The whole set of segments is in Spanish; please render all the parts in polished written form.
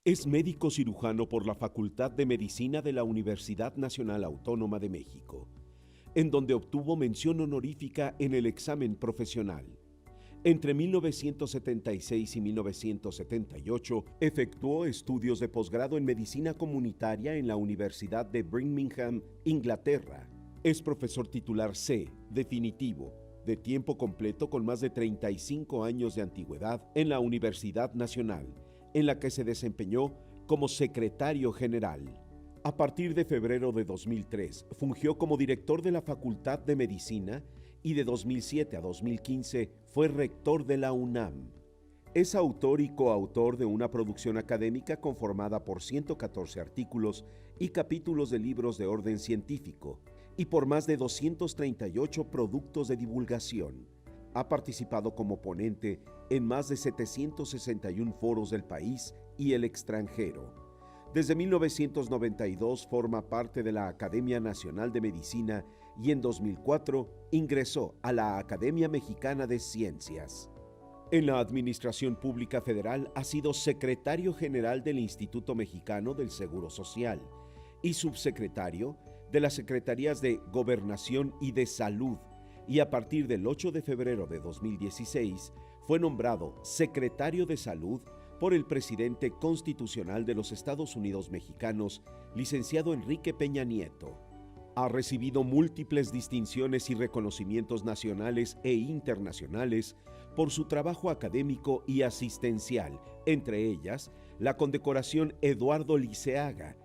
Es médico cirujano por la Facultad de Medicina de la Universidad Nacional Autónoma de México, en donde obtuvo mención honorífica en el examen profesional. Entre 1976 y 1978 efectuó estudios de posgrado en medicina comunitaria en la Universidad de Birmingham, Inglaterra. Es profesor titular C, definitivo, de tiempo completo con más de 35 años de antigüedad en la Universidad Nacional, en la que se desempeñó como secretario general. A partir de febrero de 2003, fungió como director de la Facultad de Medicina y de 2007 a 2015 fue rector de la UNAM. Es autor y coautor de una producción académica conformada por 114 artículos y capítulos de libros de orden científico y por más de 238 productos de divulgación. Ha participado como ponente en más de 761 foros del país y el extranjero. Desde 1992 forma parte de la Academia Nacional de Medicina y en 2004 ingresó a la Academia Mexicana de Ciencias. En la Administración Pública Federal ha sido secretario general del Instituto Mexicano del Seguro Social y subsecretario de las Secretarías de Gobernación y de Salud, y a partir del 8 de febrero de 2016 fue nombrado secretario de Salud por el presidente constitucional de los Estados Unidos mexicanos, licenciado Enrique Peña Nieto. Ha recibido múltiples distinciones y reconocimientos nacionales e internacionales por su trabajo académico y asistencial, entre ellas la condecoración Eduardo Liceaga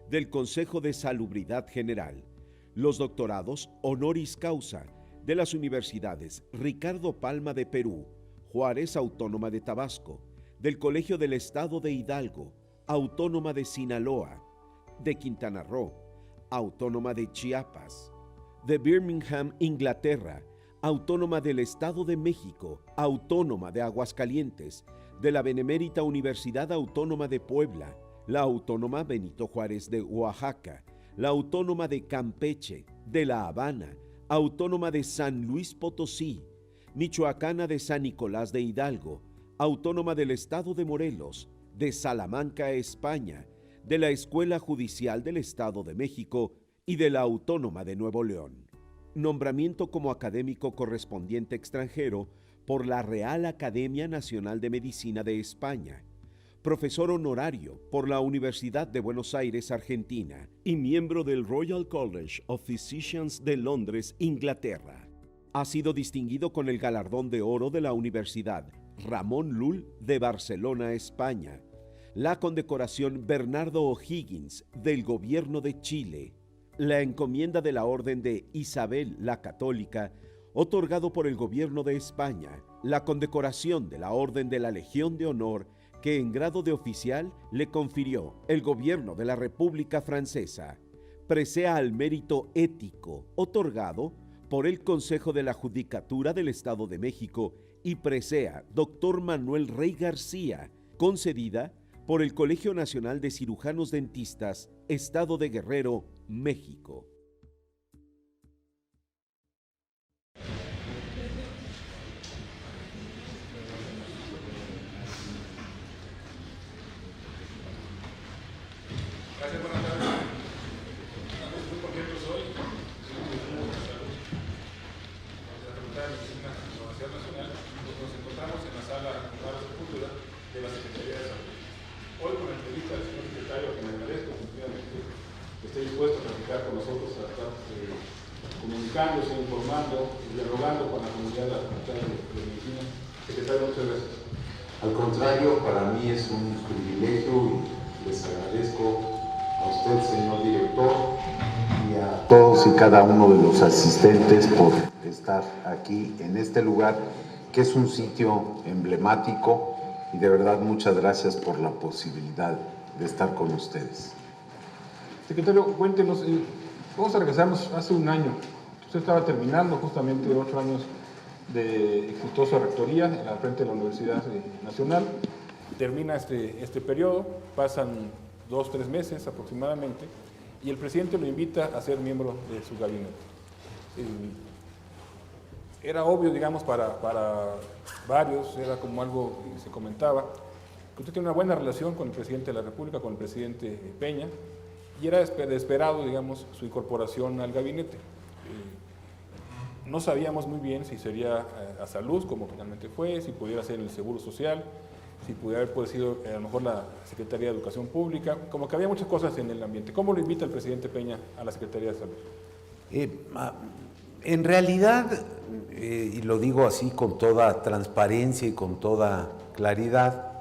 del Consejo de Salubridad General, los doctorados honoris causa de las universidades Ricardo Palma de Perú, Juárez Autónoma de Tabasco, del Colegio del Estado de Hidalgo, Autónoma de Sinaloa, de Quintana Roo, Autónoma de Chiapas, de Birmingham, Inglaterra, Autónoma del Estado de México, Autónoma de Aguascalientes, de la Benemérita Universidad Autónoma de Puebla, la Autónoma Benito Juárez de Oaxaca, la Autónoma de Campeche, de La Habana, Autónoma de San Luis Potosí, Michoacana de San Nicolás de Hidalgo, Autónoma del Estado de Morelos, de Salamanca, España, de la Escuela Judicial del Estado de México y de la Autónoma de Nuevo León. Nombramiento como académico correspondiente extranjero por la Real Academia Nacional de Medicina de España. Profesor honorario por la Universidad de Buenos Aires, Argentina, y miembro del Royal College of Physicians de Londres, Inglaterra. Ha sido distinguido con el Galardón de Oro de la Universidad Ramón Llull de Barcelona, España, la condecoración Bernardo O'Higgins del Gobierno de Chile, la encomienda de la Orden de Isabel la Católica, otorgado por el Gobierno de España, la condecoración de la Orden de la Legión de Honor que en grado de oficial le confirió el Gobierno de la República Francesa, presea al mérito ético, otorgado por el Consejo de la Judicatura del Estado de México, y presea Dr. Manuel Rey García, concedida por el Colegio Nacional de Cirujanos Dentistas, Estado de Guerrero, México. Gracias, buenas tardes. Estamos muy contentos hoy. De la Facultad de Medicina de la Universidad Nacional, nos encontramos en la sala de Cultura de la Secretaría de Salud. Hoy, con la entrevista del señor secretario, que me agradezco efectivamente que esté dispuesto a platicar con nosotros, a estar comunicándose, informando y dialogando con la comunidad de la Facultad de Medicina. Secretario, muchas gracias. Al contrario, para mí es un privilegio y les agradezco a usted, señor director, y a todos y cada uno de los asistentes por estar aquí en este lugar, que es un sitio emblemático, y de verdad muchas gracias por la posibilidad de estar con ustedes. Secretario, cuéntenos, vamos a regresarnos hace un año. Usted estaba terminando justamente 8 años de exitosa rectoría en la frente de la Universidad Nacional. Termina este periodo, pasan 2-3 meses aproximadamente, y el presidente lo invita a ser miembro de su gabinete. Era obvio, digamos, para varios, era como algo que se comentaba, que usted tiene una buena relación con el presidente de la República, con el presidente Peña, y era esperado, digamos, su incorporación al gabinete. No sabíamos muy bien si sería a salud, como finalmente fue, si pudiera ser el Seguro Social, si pudiera haber sido a lo mejor la Secretaría de Educación Pública, como que había muchas cosas en el ambiente. ¿Cómo lo invita el presidente Peña a la Secretaría de Salud? En realidad, y lo digo así con toda transparencia y con toda claridad,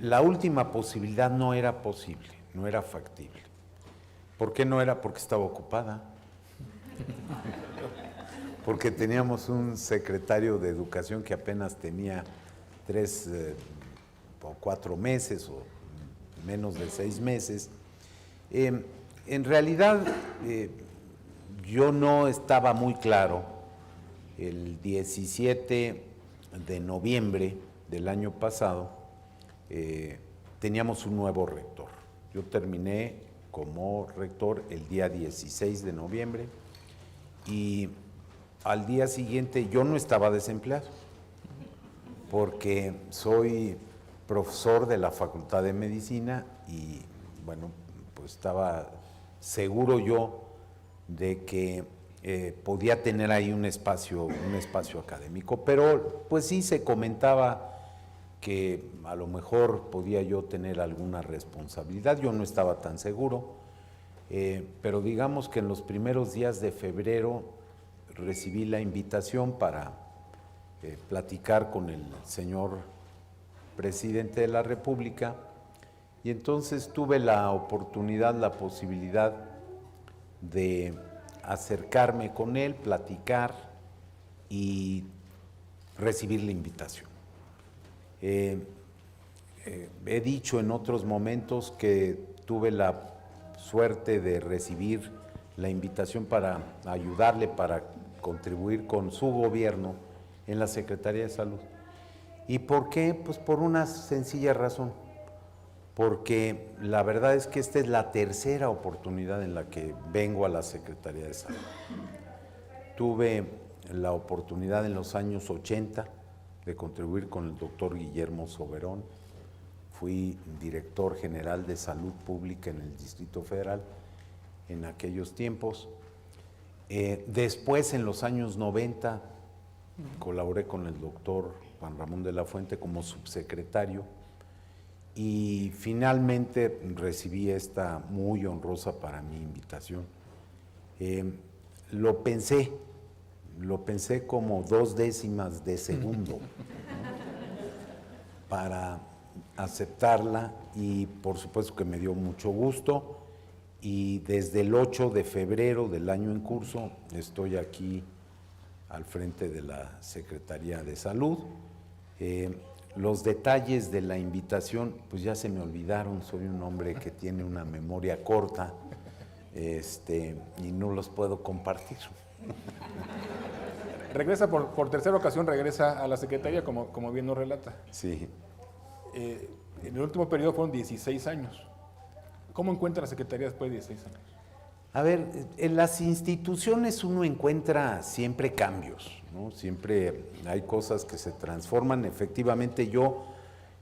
la última posibilidad no era posible, no era factible. ¿Por qué no era? Porque estaba ocupada. Porque teníamos un secretario de Educación que apenas tenía 3 o 4 meses o menos de 6 meses. En realidad, yo no estaba muy claro. El 17 de noviembre del año pasado teníamos un nuevo rector. Yo terminé como rector el día 16 de noviembre y al día siguiente yo no estaba desempleado porque soy profesor de la Facultad de Medicina y bueno, pues estaba seguro yo de que podía tener ahí un espacio académico, pero pues sí se comentaba que a lo mejor podía yo tener alguna responsabilidad, yo no estaba tan seguro, pero digamos que en los primeros días de febrero recibí la invitación para platicar con el señor presidente de la República y entonces tuve la oportunidad, la posibilidad de acercarme con él, platicar y recibir la invitación. He dicho en otros momentos que tuve la suerte de recibir la invitación para ayudarle, para contribuir con su gobierno en la Secretaría de Salud. ¿Y por qué? Pues por una sencilla razón, porque la verdad es que esta es la tercera oportunidad en la que vengo a la Secretaría de Salud. Tuve la oportunidad en los años 80 de contribuir con el doctor Guillermo Soberón, fui director general de Salud Pública en el Distrito Federal en aquellos tiempos. Después, en los años 90, colaboré con el doctor Juan Ramón de la Fuente como subsecretario y finalmente recibí esta muy honrosa para mí invitación. Lo pensé como 0.2 de segundo para aceptarla y por supuesto que me dio mucho gusto y desde el 8 de febrero del año en curso estoy aquí al frente de la Secretaría de Salud. Los detalles de la invitación pues ya se me olvidaron, soy un hombre que tiene una memoria corta y no los puedo compartir. Regresa por tercera ocasión, regresa a la Secretaría, como bien nos relata. Sí. En el último periodo fueron 16 años. ¿Cómo encuentra la Secretaría después de 16 años? A ver, en las instituciones uno encuentra siempre cambios, ¿no? Siempre hay cosas que se transforman. Efectivamente, yo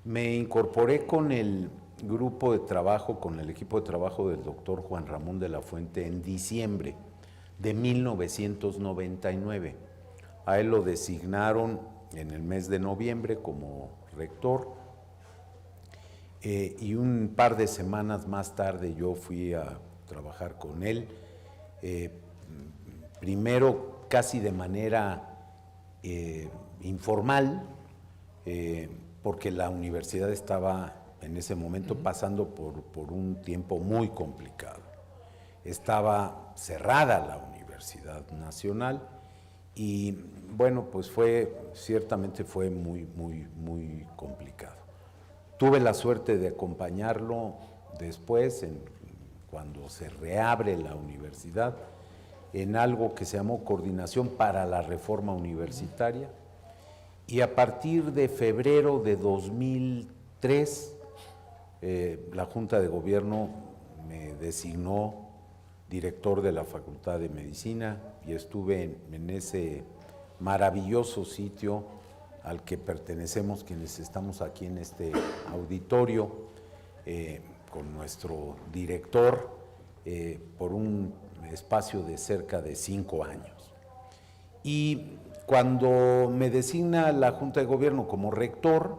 me incorporé con el grupo de trabajo, con el equipo de trabajo del doctor Juan Ramón de la Fuente en diciembre de 1999. A él lo designaron en el mes de noviembre como rector y un par de semanas más tarde yo fui a trabajar con él, primero casi de manera informal, porque la universidad estaba en ese momento pasando por un tiempo muy complicado. Estaba cerrada la Universidad Nacional y bueno, pues ciertamente fue muy complicado. Tuve la suerte de acompañarlo después, cuando se reabre la universidad, en algo que se llamó Coordinación para la Reforma Universitaria, y a partir de febrero de 2003, la Junta de Gobierno me designó director de la Facultad de Medicina y estuve en ese maravilloso sitio al que pertenecemos quienes estamos aquí en este auditorio, con nuestro director, por un espacio de cerca de 5 años. Y cuando me designa la Junta de Gobierno como rector,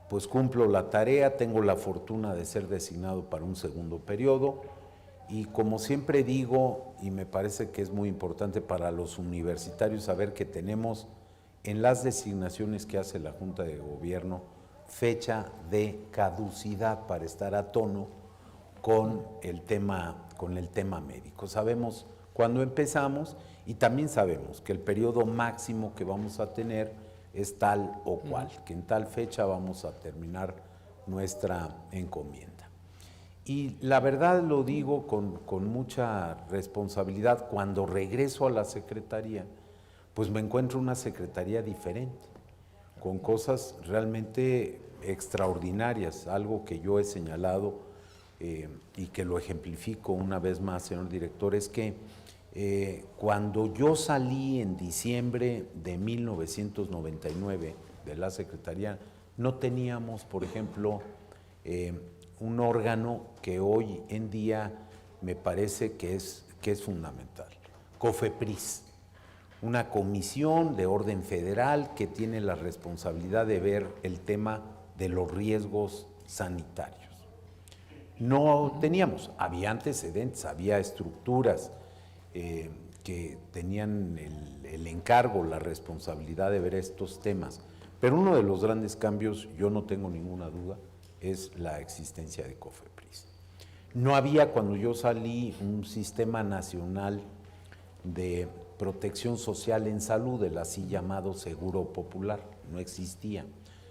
pues cumplo la tarea, tengo la fortuna de ser designado para un segundo periodo, y como siempre digo, y me parece que es muy importante para los universitarios saber que tenemos en las designaciones que hace la Junta de Gobierno fecha de caducidad para estar a tono con el tema médico. Sabemos cuándo empezamos y también sabemos que el periodo máximo que vamos a tener es tal o cual, que en tal fecha vamos a terminar nuestra encomienda. Y la verdad lo digo con mucha responsabilidad, cuando regreso a la Secretaría, pues me encuentro una Secretaría diferente, con cosas realmente extraordinarias, algo que yo he señalado y que lo ejemplifico una vez más, señor director, es que cuando yo salí en diciembre de 1999 de la Secretaría, no teníamos, por ejemplo, un órgano que hoy en día me parece que es fundamental, COFEPRIS, una comisión de orden federal que tiene la responsabilidad de ver el tema de los riesgos sanitarios. No teníamos, había antecedentes, había estructuras que tenían el encargo, la responsabilidad de ver estos temas, pero uno de los grandes cambios, yo no tengo ninguna duda, es la existencia de COFEPRIS. No había, cuando yo salí, un sistema nacional de protección social en salud, el así llamado Seguro Popular, no existía.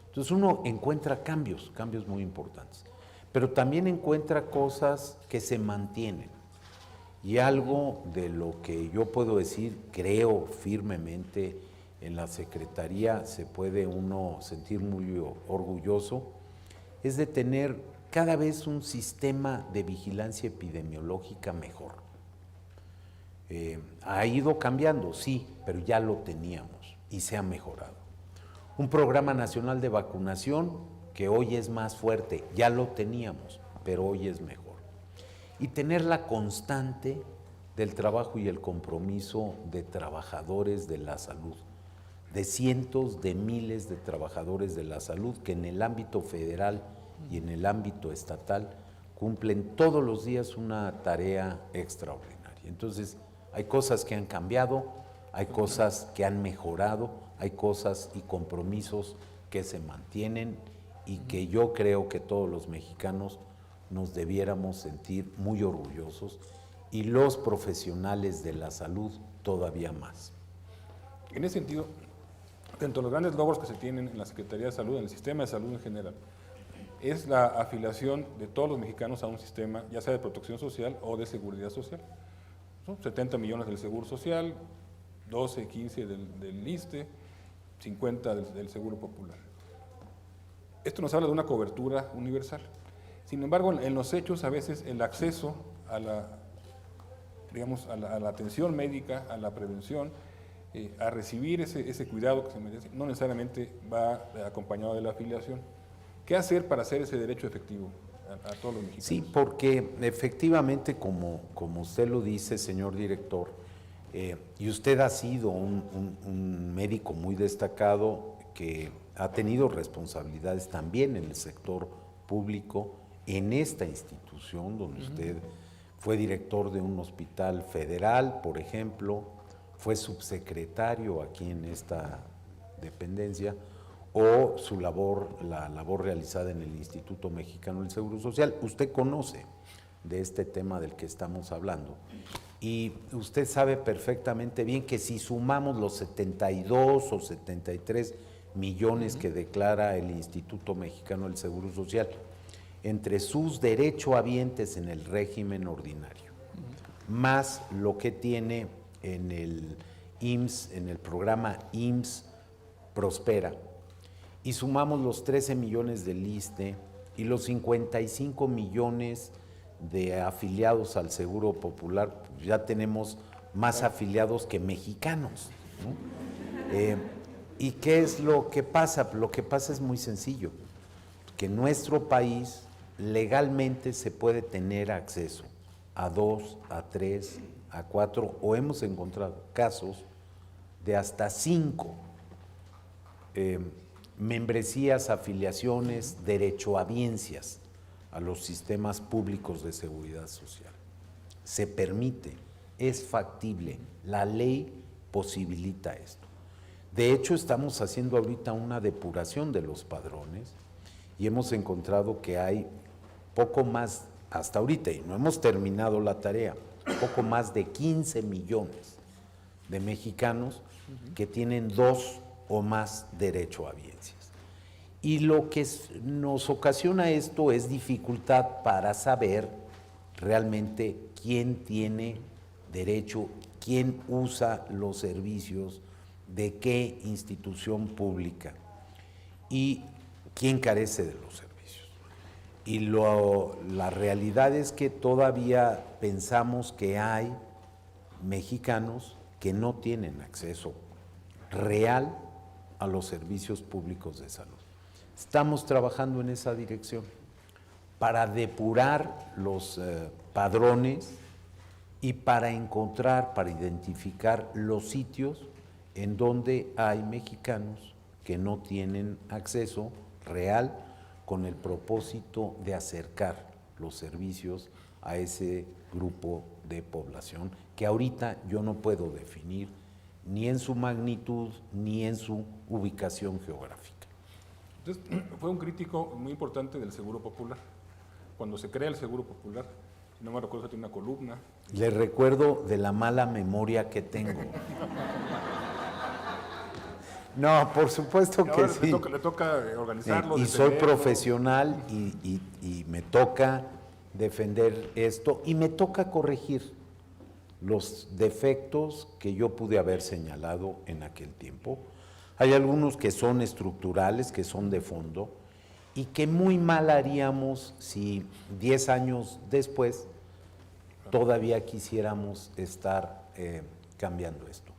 Entonces uno encuentra cambios muy importantes, pero también encuentra cosas que se mantienen. Y algo de lo que yo puedo decir, creo firmemente en la Secretaría, se puede uno sentir muy orgulloso, es de tener cada vez un sistema de vigilancia epidemiológica mejor. Ha ido cambiando, sí, pero ya lo teníamos y se ha mejorado. Un programa nacional de vacunación que hoy es más fuerte, ya lo teníamos, pero hoy es mejor. Y tener la constante del trabajo y el compromiso de trabajadores de la salud, de cientos de miles de trabajadores de la salud que en el ámbito federal y en el ámbito estatal cumplen todos los días una tarea extraordinaria. Entonces, hay cosas que han cambiado, hay cosas que han mejorado, hay cosas y compromisos que se mantienen y que yo creo que todos los mexicanos nos debiéramos sentir muy orgullosos, y los profesionales de la salud todavía más. En ese sentido, dentro de los grandes logros que se tienen en la Secretaría de Salud, en el sistema de salud en general, es la afiliación de todos los mexicanos a un sistema, ya sea de protección social o de seguridad social. Son 70 millones del Seguro Social, 12, 15 del ISSSTE, 50 del Seguro Popular. Esto nos habla de una cobertura universal. Sin embargo, en los hechos, a veces el acceso a la atención médica, a la prevención, a recibir ese cuidado que se merece, no necesariamente va acompañado de la afiliación. ¿Qué hacer para hacer ese derecho efectivo a todos los mexicanos? Sí, porque efectivamente, como usted lo dice, señor director, y usted ha sido un médico muy destacado que ha tenido responsabilidades también en el sector público, en esta institución donde usted fue director de un hospital federal, por ejemplo, fue subsecretario aquí en esta dependencia, o la labor realizada en el Instituto Mexicano del Seguro Social. Usted conoce de este tema del que estamos hablando y usted sabe perfectamente bien que si sumamos los 72 o 73 millones que declara el Instituto Mexicano del Seguro Social entre sus derechohabientes en el régimen ordinario, más lo que tiene en el IMSS, en el programa IMSS Prospera, y sumamos los 13 millones del ISSSTE y los 55 millones de afiliados al Seguro Popular, ya tenemos más afiliados que mexicanos, ¿no? ¿Y qué es lo que pasa? Lo que pasa es muy sencillo, que en nuestro país legalmente se puede tener acceso a 2, a 3, a 4, o hemos encontrado casos de hasta 5 membresías, afiliaciones, derechohabiencias a los sistemas públicos de seguridad social. Se permite, es factible, la ley posibilita esto. De hecho, estamos haciendo ahorita una depuración de los padrones y hemos encontrado que hay poco más, hasta ahorita, y no hemos terminado la tarea, poco más de 15 millones de mexicanos que tienen 2 o más derechohabiencias. Y lo que nos ocasiona esto es dificultad para saber realmente quién tiene derecho, quién usa los servicios de qué institución pública y quién carece de los servicios. Y la realidad es que todavía pensamos que hay mexicanos que no tienen acceso real a los servicios públicos de salud. Estamos trabajando en esa dirección para depurar los padrones y para encontrar, para identificar los sitios en donde hay mexicanos que no tienen acceso real con el propósito de acercar los servicios a ese grupo de población que ahorita yo no puedo definir ni en su magnitud ni en su ubicación geográfica. Entonces, fue un crítico muy importante del Seguro Popular. Cuando se crea el Seguro Popular, no me recuerdo si tiene una columna. Le recuerdo de la mala memoria que tengo. No, por supuesto que sí. Le toca organizarlo. Y soy profesional y me toca defender esto y me toca corregir los defectos que yo pude haber señalado en aquel tiempo. Hay algunos que son estructurales, que son de fondo, y que muy mal haríamos si 10 años después todavía quisiéramos estar cambiando esto.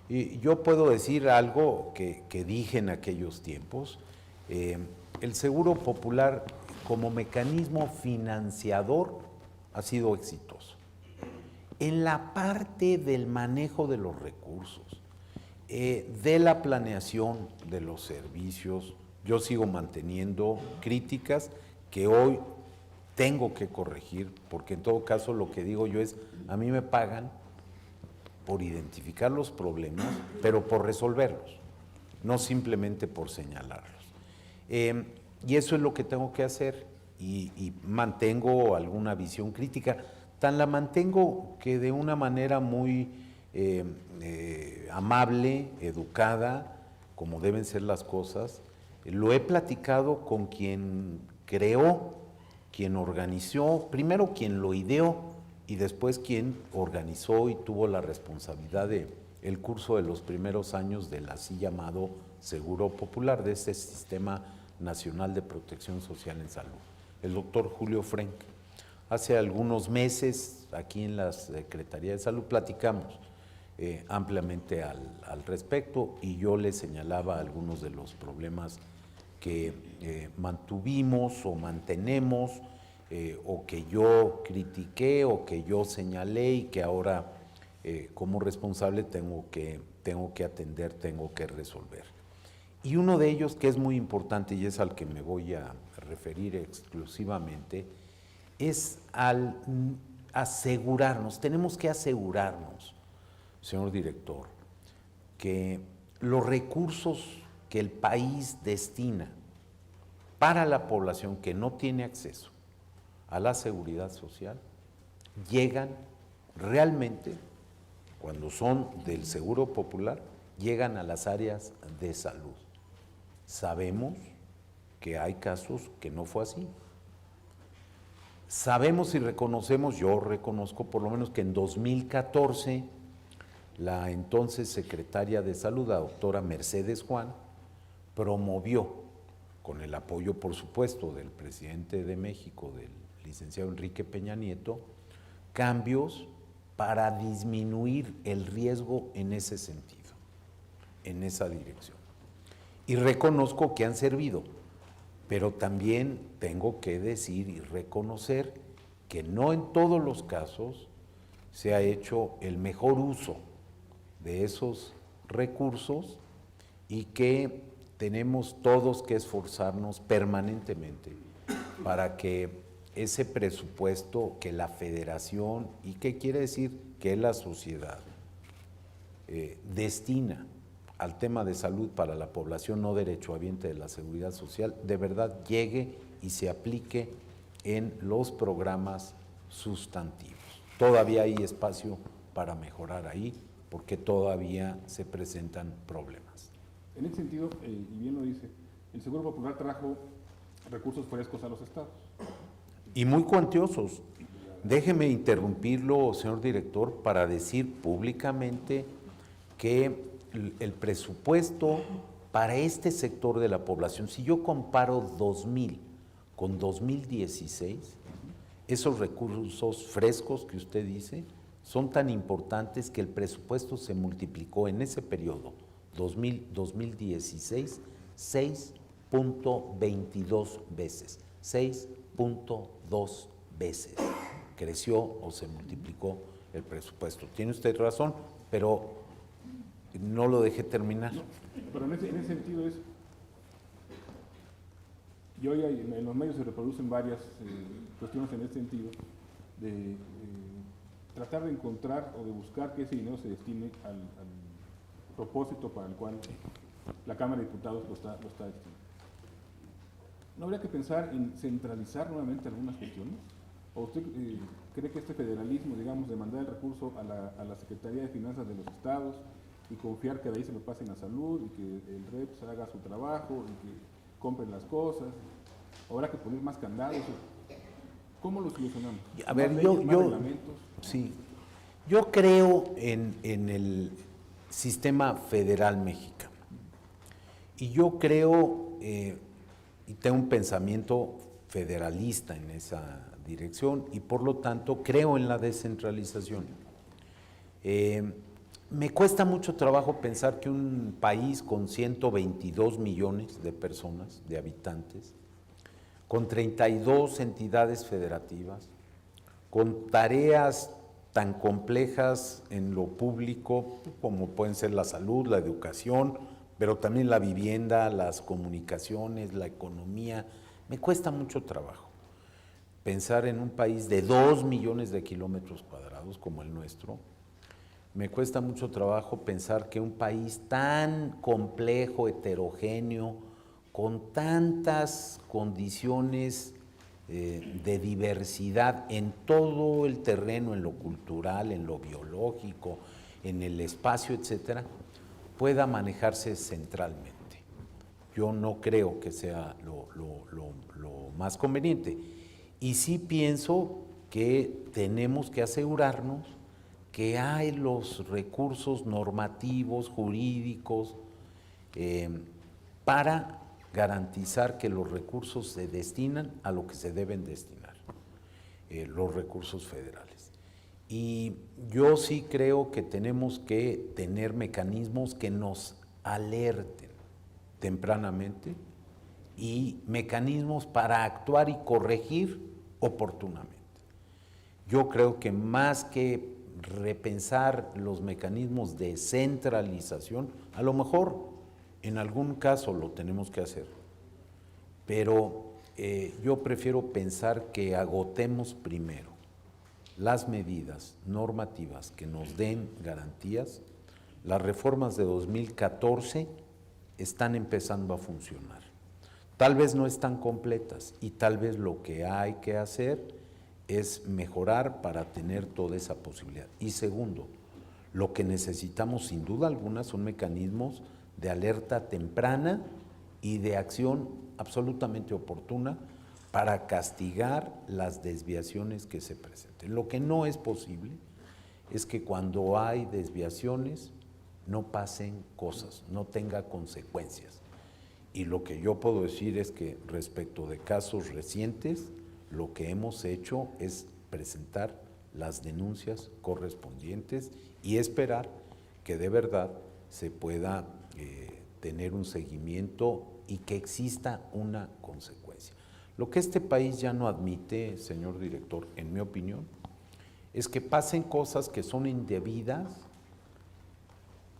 Y yo puedo decir algo que dije en aquellos tiempos, el Seguro Popular como mecanismo financiador ha sido exitoso. En la parte del manejo de los recursos, de la planeación de los servicios, yo sigo manteniendo críticas que hoy tengo que corregir, porque en todo caso lo que digo yo es, a mí me pagan por identificar los problemas, pero por resolverlos, no simplemente por señalarlos. Y eso es lo que tengo que hacer y mantengo alguna visión crítica. Tan la mantengo que de una manera muy amable, educada, como deben ser las cosas, lo he platicado con quien creó, quien organizó, primero quien lo ideó y después quien organizó y tuvo la responsabilidad del curso de los primeros años del así llamado Seguro Popular, de este Sistema Nacional de Protección Social en Salud, el doctor Julio Frenk. Hace algunos meses, aquí en la Secretaría de Salud, platicamos ampliamente al respecto y yo le señalaba algunos de los problemas que mantuvimos o mantenemos, o que yo critiqué o que yo señalé y que ahora como responsable tengo que atender, tengo que resolver. Y uno de ellos que es muy importante y es al que me voy a referir exclusivamente, es al asegurarnos, tenemos que asegurarnos, señor director, que los recursos que el país destina para la población que no tiene acceso a la seguridad social llegan realmente, cuando son del Seguro Popular, llegan a las áreas de salud. Sabemos que hay casos que no fue así. Sabemos y reconocemos, yo reconozco por lo menos que en 2014 la entonces secretaria de Salud, la doctora Mercedes Juan, promovió, con el apoyo por supuesto del presidente de México, del licenciado Enrique Peña Nieto, cambios para disminuir el riesgo en ese sentido, en esa dirección. y reconozco que han servido, pero también tengo que decir y reconocer que no en todos los casos se ha hecho el mejor uso de esos recursos y que tenemos todos que esforzarnos permanentemente para que ese presupuesto que la federación, y qué quiere decir que la sociedad, destina al tema de salud para la población no derechohabiente de la seguridad social, de verdad llegue y se aplique en los programas sustantivos. Todavía hay espacio para mejorar ahí, porque todavía se presentan problemas. En ese sentido, y bien lo dice, el Seguro Popular trajo recursos frescos a los estados. Y muy cuantiosos. Déjeme interrumpirlo, señor director, para decir públicamente que el presupuesto para este sector de la población, si yo comparo 2000 con 2016, esos recursos frescos que usted dice son tan importantes que el presupuesto se multiplicó en ese periodo, 2016, 6.22 veces, 6.2 veces creció o se multiplicó el presupuesto. Tiene usted razón, pero no lo dejé terminar. No, pero en ese sentido es, y hoy en los medios se reproducen varias cuestiones en ese sentido, de tratar de encontrar o de buscar que ese dinero se destine al propósito para el cual la Cámara de Diputados lo está destinando. ¿No habría que pensar en centralizar nuevamente algunas cuestiones? ¿O usted cree que este federalismo, digamos, de mandar el recurso a la Secretaría de Finanzas de los estados y confiar que de ahí se lo pasen a salud y que el REPS haga su trabajo y que compren las cosas, habrá que poner más candados? ¿Cómo lo solucionamos? A ver, ¿Más yo reglamentos? sí, yo creo en el sistema federal mexicano y yo creo y tengo un pensamiento federalista en esa dirección y por lo tanto creo en la descentralización. Me cuesta mucho trabajo pensar que un país con 122 millones de personas, de habitantes, con 32 entidades federativas, con tareas tan complejas en lo público como pueden ser la salud, la educación, pero también la vivienda, las comunicaciones, la economía. Me cuesta mucho trabajo pensar en un país de 2 millones de kilómetros cuadrados como el nuestro. Me cuesta mucho trabajo pensar que un país tan complejo, heterogéneo, con tantas condiciones de diversidad en todo el terreno, en lo cultural, en lo biológico, en el espacio, etcétera, pueda manejarse centralmente. Yo no creo que sea lo más conveniente. Y sí pienso que tenemos que asegurarnos que hay los recursos normativos, jurídicos, para garantizar que los recursos se destinan a lo que se deben destinar, los recursos federales. Y yo sí creo que tenemos que tener mecanismos que nos alerten tempranamente y mecanismos para actuar y corregir oportunamente. Yo creo que más que repensar los mecanismos de centralización, a lo mejor en algún caso lo tenemos que hacer, pero yo prefiero pensar que agotemos primero las medidas normativas que nos den garantías. Las reformas de 2014 están empezando a funcionar. Tal vez no están completas y tal vez lo que hay que hacer es mejorar para tener toda esa posibilidad. Y segundo, lo que necesitamos sin duda alguna son mecanismos de alerta temprana y de acción absolutamente oportuna para castigar las desviaciones que se presenten. Lo que no es posible es que cuando hay desviaciones no pasen cosas, no tenga consecuencias. Y lo que yo puedo decir es que respecto de casos recientes, lo que hemos hecho es presentar las denuncias correspondientes y esperar que de verdad se pueda tener un seguimiento y que exista una consecuencia. Lo que este país ya no admite, señor director, en mi opinión, es que pasen cosas que son indebidas,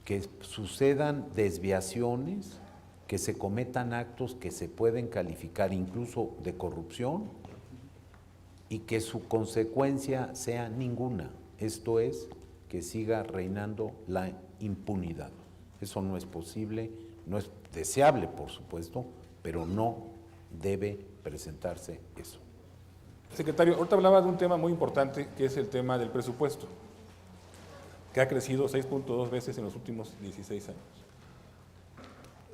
que sucedan desviaciones, que se cometan actos que se pueden calificar incluso de corrupción y que su consecuencia sea ninguna. Esto es, que siga reinando la impunidad. Eso no es posible, no es deseable, por supuesto, pero no debe presentarse eso. Secretario, ahorita hablaba de un tema muy importante, que es el tema del presupuesto, que ha crecido 6.2 veces en los últimos 16 años.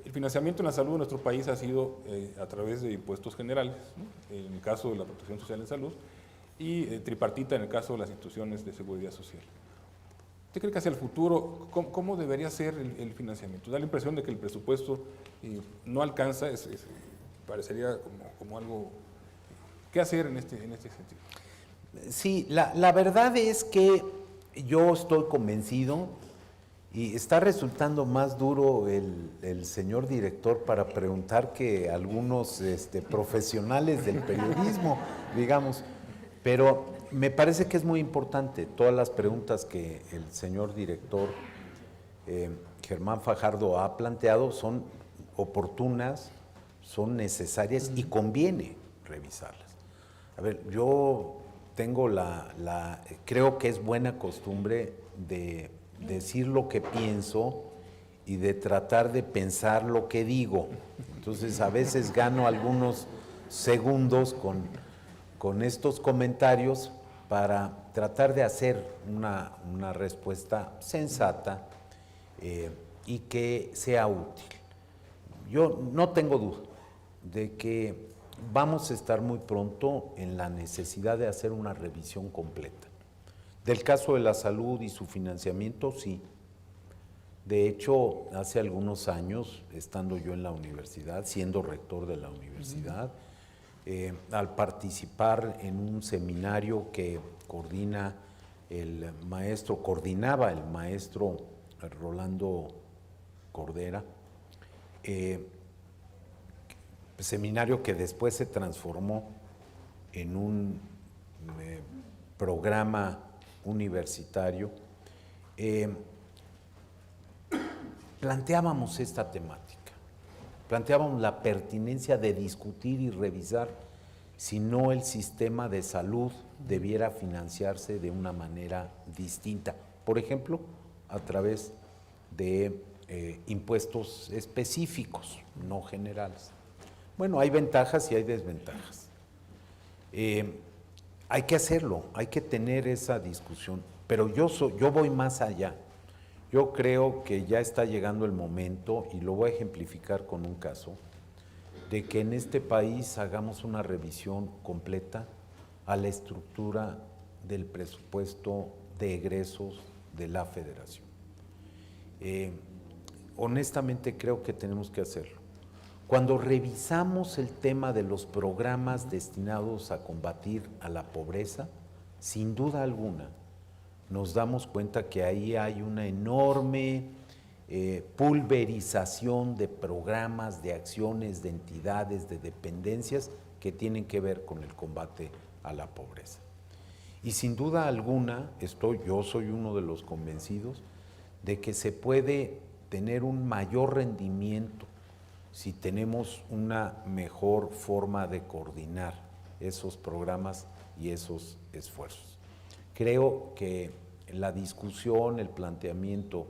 El financiamiento en la salud de nuestro país ha sido a través de impuestos generales, ¿no? En el caso de la protección social en salud, y tripartita en el caso de las instituciones de seguridad social. ¿Usted cree que hacia el futuro, cómo debería ser el financiamiento? Da la impresión de que el presupuesto no alcanza, parecería como algo... ¿Qué hacer en este sentido? Sí, la verdad es que yo estoy convencido y está resultando más duro el señor director para preguntar que algunos profesionales del periodismo, digamos, pero me parece que es muy importante. Todas las preguntas que el señor director Germán Fajardo ha planteado son oportunas, son necesarias y conviene revisarlas. A ver, yo tengo creo que es buena costumbre de decir lo que pienso y de tratar de pensar lo que digo. Entonces, a veces gano algunos segundos con estos comentarios para tratar de hacer una respuesta sensata y que sea útil. Yo no tengo duda de que vamos a estar muy pronto en la necesidad de hacer una revisión completa. Del caso de la salud y su financiamiento, sí. De hecho, hace algunos años, estando yo en la universidad, siendo rector de la universidad, al participar en un seminario que coordinaba el maestro Rolando Cordera, seminario que después se transformó en un programa universitario, planteábamos esta temática, planteábamos la pertinencia de discutir y revisar si no el sistema de salud debiera financiarse de una manera distinta, por ejemplo, a través de impuestos específicos, no generales. Bueno, hay ventajas y hay desventajas. Hay que hacerlo, hay que tener esa discusión, pero yo voy más allá. Yo creo que ya está llegando el momento, y lo voy a ejemplificar con un caso, de que en este país hagamos una revisión completa a la estructura del presupuesto de egresos de la Federación. Honestamente creo que tenemos que hacerlo. Cuando revisamos el tema de los programas destinados a combatir a la pobreza, sin duda alguna, nos damos cuenta que ahí hay una enorme pulverización de programas, de acciones, de entidades, de dependencias que tienen que ver con el combate a la pobreza. Y sin duda alguna, yo soy uno de los convencidos de que se puede tener un mayor rendimiento si tenemos una mejor forma de coordinar esos programas y esos esfuerzos. Creo que la discusión, el planteamiento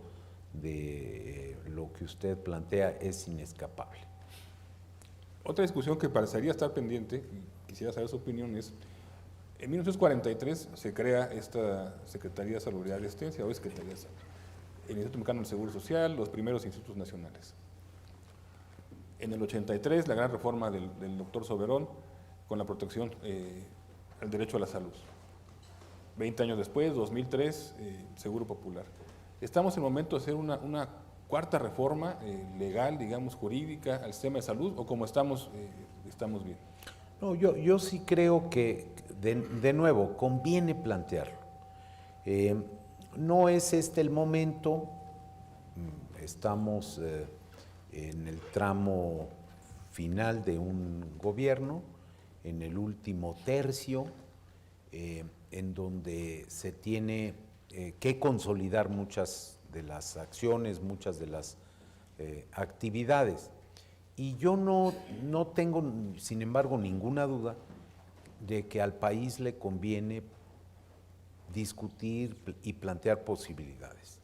de lo que usted plantea es inescapable. Otra discusión que parecería estar pendiente, y quisiera saber su opinión, es, en 1943 se crea esta Secretaría de Salud y Asistencia, hoy Secretaría de Salud, el Instituto Mexicano del Seguro Social, los primeros institutos nacionales. En el 83, la gran reforma del doctor Soberón con la protección al derecho a la salud. 20 años después, 2003, Seguro Popular. Estamos en el momento de hacer una cuarta reforma legal, digamos, jurídica al sistema de salud, o como estamos bien. No, yo sí creo que, de nuevo, conviene plantearlo. No es este el momento, estamos en el tramo final de un gobierno, en el último tercio, en donde se tiene que consolidar muchas de las acciones, muchas de las actividades. Y yo no tengo, sin embargo, ninguna duda de que al país le conviene discutir y plantear posibilidades.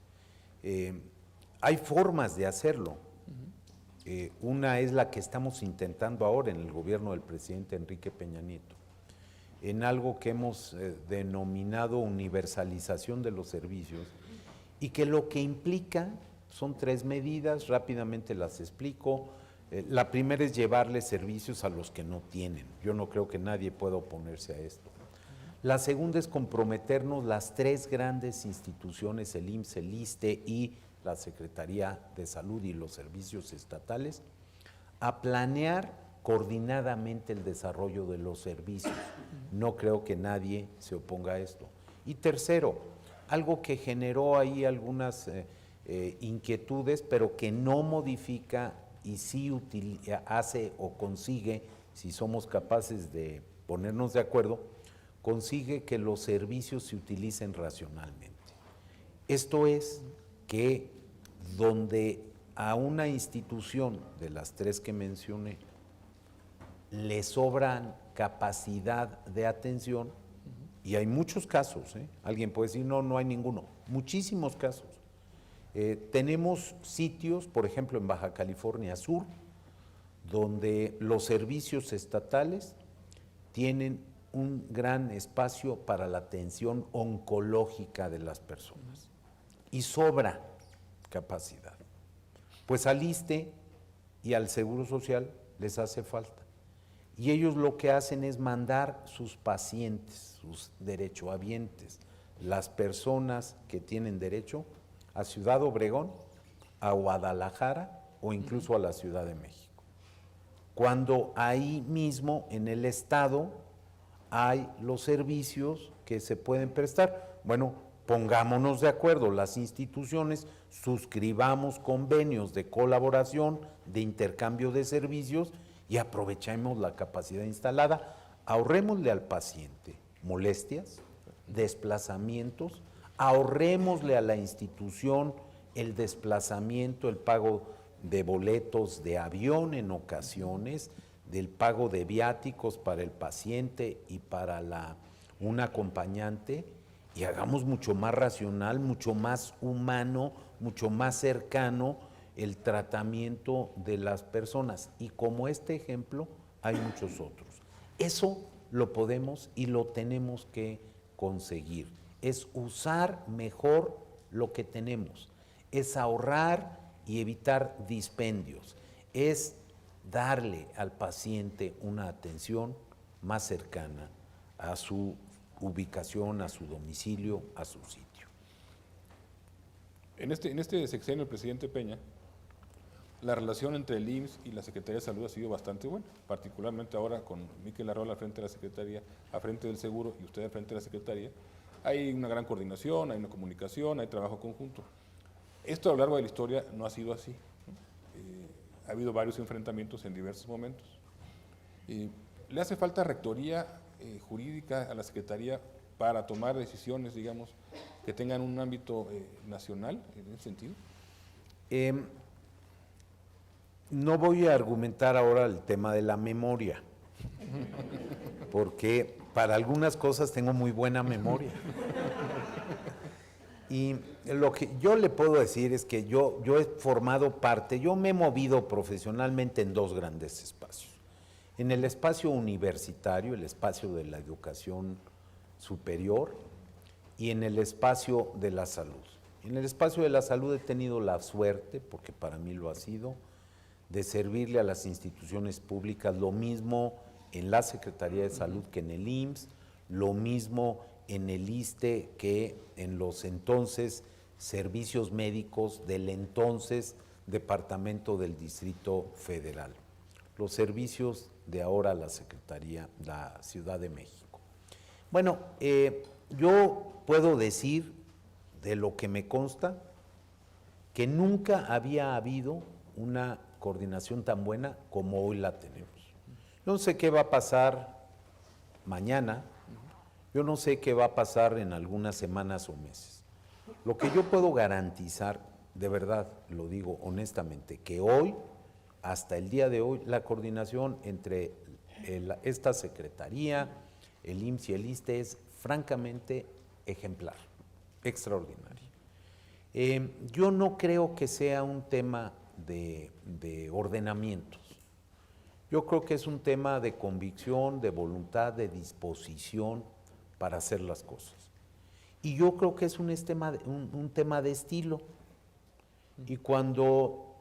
Hay formas de hacerlo. Una es la que estamos intentando ahora en el gobierno del presidente Enrique Peña Nieto, en algo que hemos denominado universalización de los servicios, y que lo que implica son 3 medidas, rápidamente las explico. La primera es llevarle servicios a los que no tienen. Yo no creo que nadie pueda oponerse a esto. La segunda es comprometernos las 3 grandes instituciones, el IMSS, el ISSSTE y la Secretaría de Salud y los servicios estatales, a planear coordinadamente el desarrollo de los servicios. No creo que nadie se oponga a esto. Y tercero, algo que generó ahí algunas inquietudes, pero que no modifica y sí hace o consigue, si somos capaces de ponernos de acuerdo, consigue que los servicios se utilicen racionalmente. Esto es que donde a una institución de las 3 que mencioné le sobran capacidad de atención, y hay muchos casos, alguien puede decir no hay ninguno, muchísimos casos. Tenemos sitios, por ejemplo en Baja California Sur, donde los servicios estatales tienen un gran espacio para la atención oncológica de las personas y sobra capacidad. Pues al ISSSTE y al Seguro Social les hace falta. Y ellos lo que hacen es mandar sus pacientes, sus derechohabientes, las personas que tienen derecho, a Ciudad Obregón, a Guadalajara o incluso a la Ciudad de México. Cuando ahí mismo en el estado hay los servicios que se pueden prestar. Bueno, pongámonos de acuerdo las instituciones, suscribamos convenios de colaboración, de intercambio de servicios y aprovechemos la capacidad instalada. Ahorrémosle al paciente molestias, desplazamientos, ahorrémosle a la institución el desplazamiento, el pago de boletos de avión en ocasiones, del pago de viáticos para el paciente y para un acompañante, y hagamos mucho más racional, mucho más humano, mucho más cercano el tratamiento de las personas. Y como este ejemplo, hay muchos otros. Eso lo podemos y lo tenemos que conseguir. Es usar mejor lo que tenemos, es ahorrar y evitar dispendios, es darle al paciente una atención más cercana a su ubicación, a su domicilio, a su sitio. En este sexenio del presidente Peña, la relación entre el IMSS y la Secretaría de Salud ha sido bastante buena, particularmente ahora con Miquel Arreola al frente de la Secretaría, al frente del Seguro y usted al frente de la Secretaría. Hay una gran coordinación, hay una comunicación, hay trabajo conjunto. Esto a lo largo de la historia no ha sido así, ¿no? Ha habido varios enfrentamientos en diversos momentos. ¿Le hace falta rectoría jurídica a la Secretaría para tomar decisiones, digamos, que tengan un ámbito nacional en ese sentido? No voy a argumentar ahora el tema de la memoria, porque para algunas cosas tengo muy buena memoria. Y lo que yo le puedo decir es que yo he formado parte, yo me he movido profesionalmente en 2 grandes espacios. En el espacio universitario, el espacio de la educación superior, y en el espacio de la salud. En el espacio de la salud he tenido la suerte, porque para mí lo ha sido, de servirle a las instituciones públicas, lo mismo en la Secretaría de Salud que en el IMSS, lo mismo en el ISSSTE que en los entonces servicios médicos del entonces Departamento del Distrito Federal, los servicios de ahora la Secretaría, la Ciudad de México. Bueno, yo puedo decir, de lo que me consta, que nunca había habido una coordinación tan buena como hoy la tenemos. Yo no sé qué va a pasar mañana, yo no sé qué va a pasar en algunas semanas o meses. Lo que yo puedo garantizar, de verdad, lo digo honestamente, que hoy, hasta el día de hoy, la coordinación entre esta secretaría, el IMSS y el ISSSTE es francamente ejemplar, extraordinaria. Yo no creo que sea un tema de ordenamientos. Yo creo que es un tema de convicción, de voluntad, de disposición para hacer las cosas. Y yo creo que es un tema de estilo. Y cuando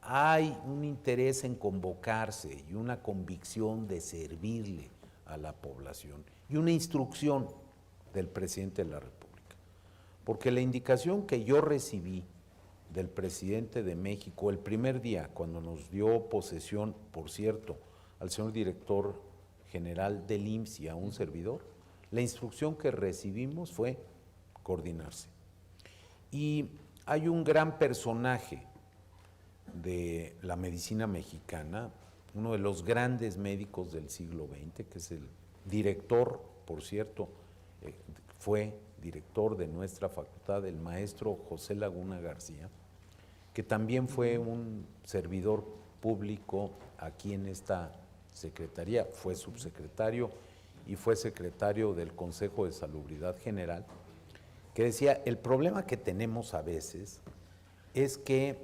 hay un interés en convocarse y una convicción de servirle a la población y una instrucción del presidente de la República, porque la indicación que yo recibí del presidente de México el primer día, cuando nos dio posesión, por cierto, al señor director general del IMSS y a un servidor, la instrucción que recibimos fue coordinarse. Y hay un gran personaje de la medicina mexicana, uno de los grandes médicos del siglo XX, que es el director, por cierto, fue director de nuestra facultad, el maestro José Laguna García, que también fue un servidor público aquí en esta secretaría, fue subsecretario y fue secretario del Consejo de Salubridad General, que decía, el problema que tenemos a veces es que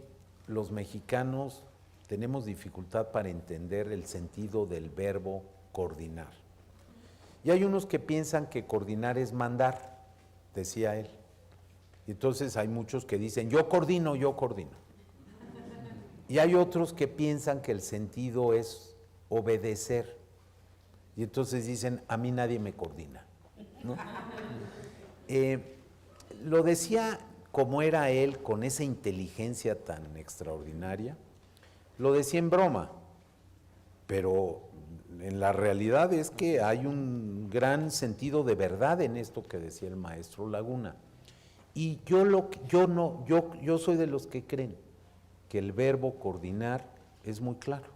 los mexicanos tenemos dificultad para entender el sentido del verbo coordinar. Y hay unos que piensan que coordinar es mandar, decía él. Y entonces hay muchos que dicen, yo coordino. Y hay otros que piensan que el sentido es obedecer. Y entonces dicen, a mí nadie me coordina, ¿no? Lo decía como era él, con esa inteligencia tan extraordinaria, lo decía en broma, pero en la realidad es que hay un gran sentido de verdad en esto que decía el maestro Laguna. Y yo soy de los que creen que el verbo coordinar es muy claro.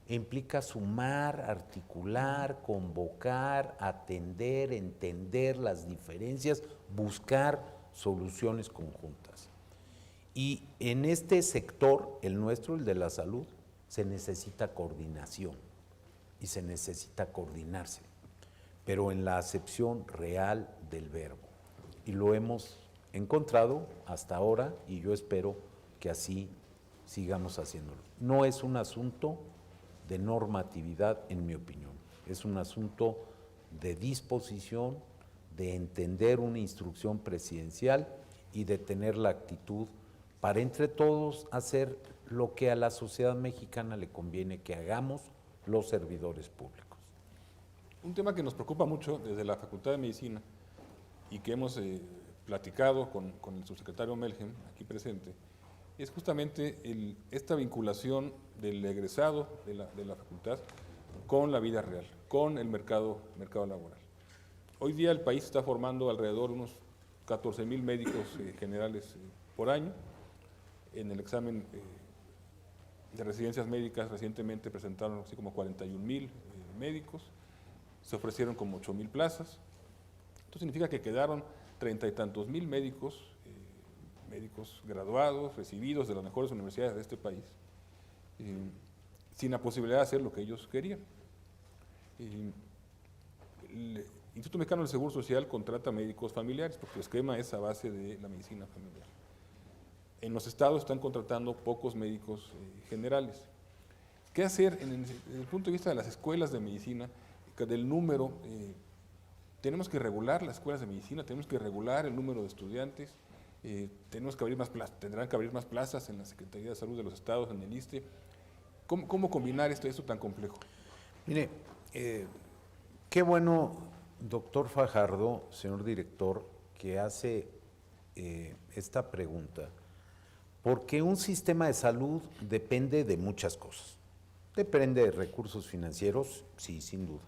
Implica sumar, articular, convocar, atender, entender las diferencias, buscar soluciones conjuntas. Y en este sector, el nuestro, el de la salud, se necesita coordinación y se necesita coordinarse, pero en la acepción real del verbo. Y lo hemos encontrado hasta ahora y yo espero que así sigamos haciéndolo. No es un asunto de normatividad, en mi opinión, es un asunto de disposición, de entender una instrucción presidencial y de tener la actitud para entre todos hacer lo que a la sociedad mexicana le conviene que hagamos los servidores públicos. Un tema que nos preocupa mucho desde la Facultad de Medicina y que hemos platicado con el subsecretario Melgen, aquí presente, es justamente esta vinculación del egresado de la facultad con la vida real, con el mercado laboral. Hoy día el país está formando alrededor de unos 14,000 médicos generales por año. En el examen de residencias médicas recientemente presentaron así como 41,000 médicos, se ofrecieron como 8,000 plazas. Esto significa que quedaron 30 y tantos mil médicos graduados, recibidos de las mejores universidades de este país, sin la posibilidad de hacer lo que ellos querían. El Instituto Mexicano del Seguro Social contrata médicos familiares, porque el esquema es a base de la medicina familiar. En los estados están contratando pocos médicos generales. ¿Qué hacer desde el punto de vista de las escuelas de medicina, del número? Tenemos que regular las escuelas de medicina, tenemos que regular el número de estudiantes, tenemos que abrir más plazas, tendrán que abrir más plazas en la Secretaría de Salud de los estados, en el ISSSTE. ¿Cómo combinar esto tan complejo? Mire, qué bueno, doctor Fajardo, señor director, que hace esta pregunta, porque un sistema de salud depende de muchas cosas. Depende de recursos financieros, sí, sin duda.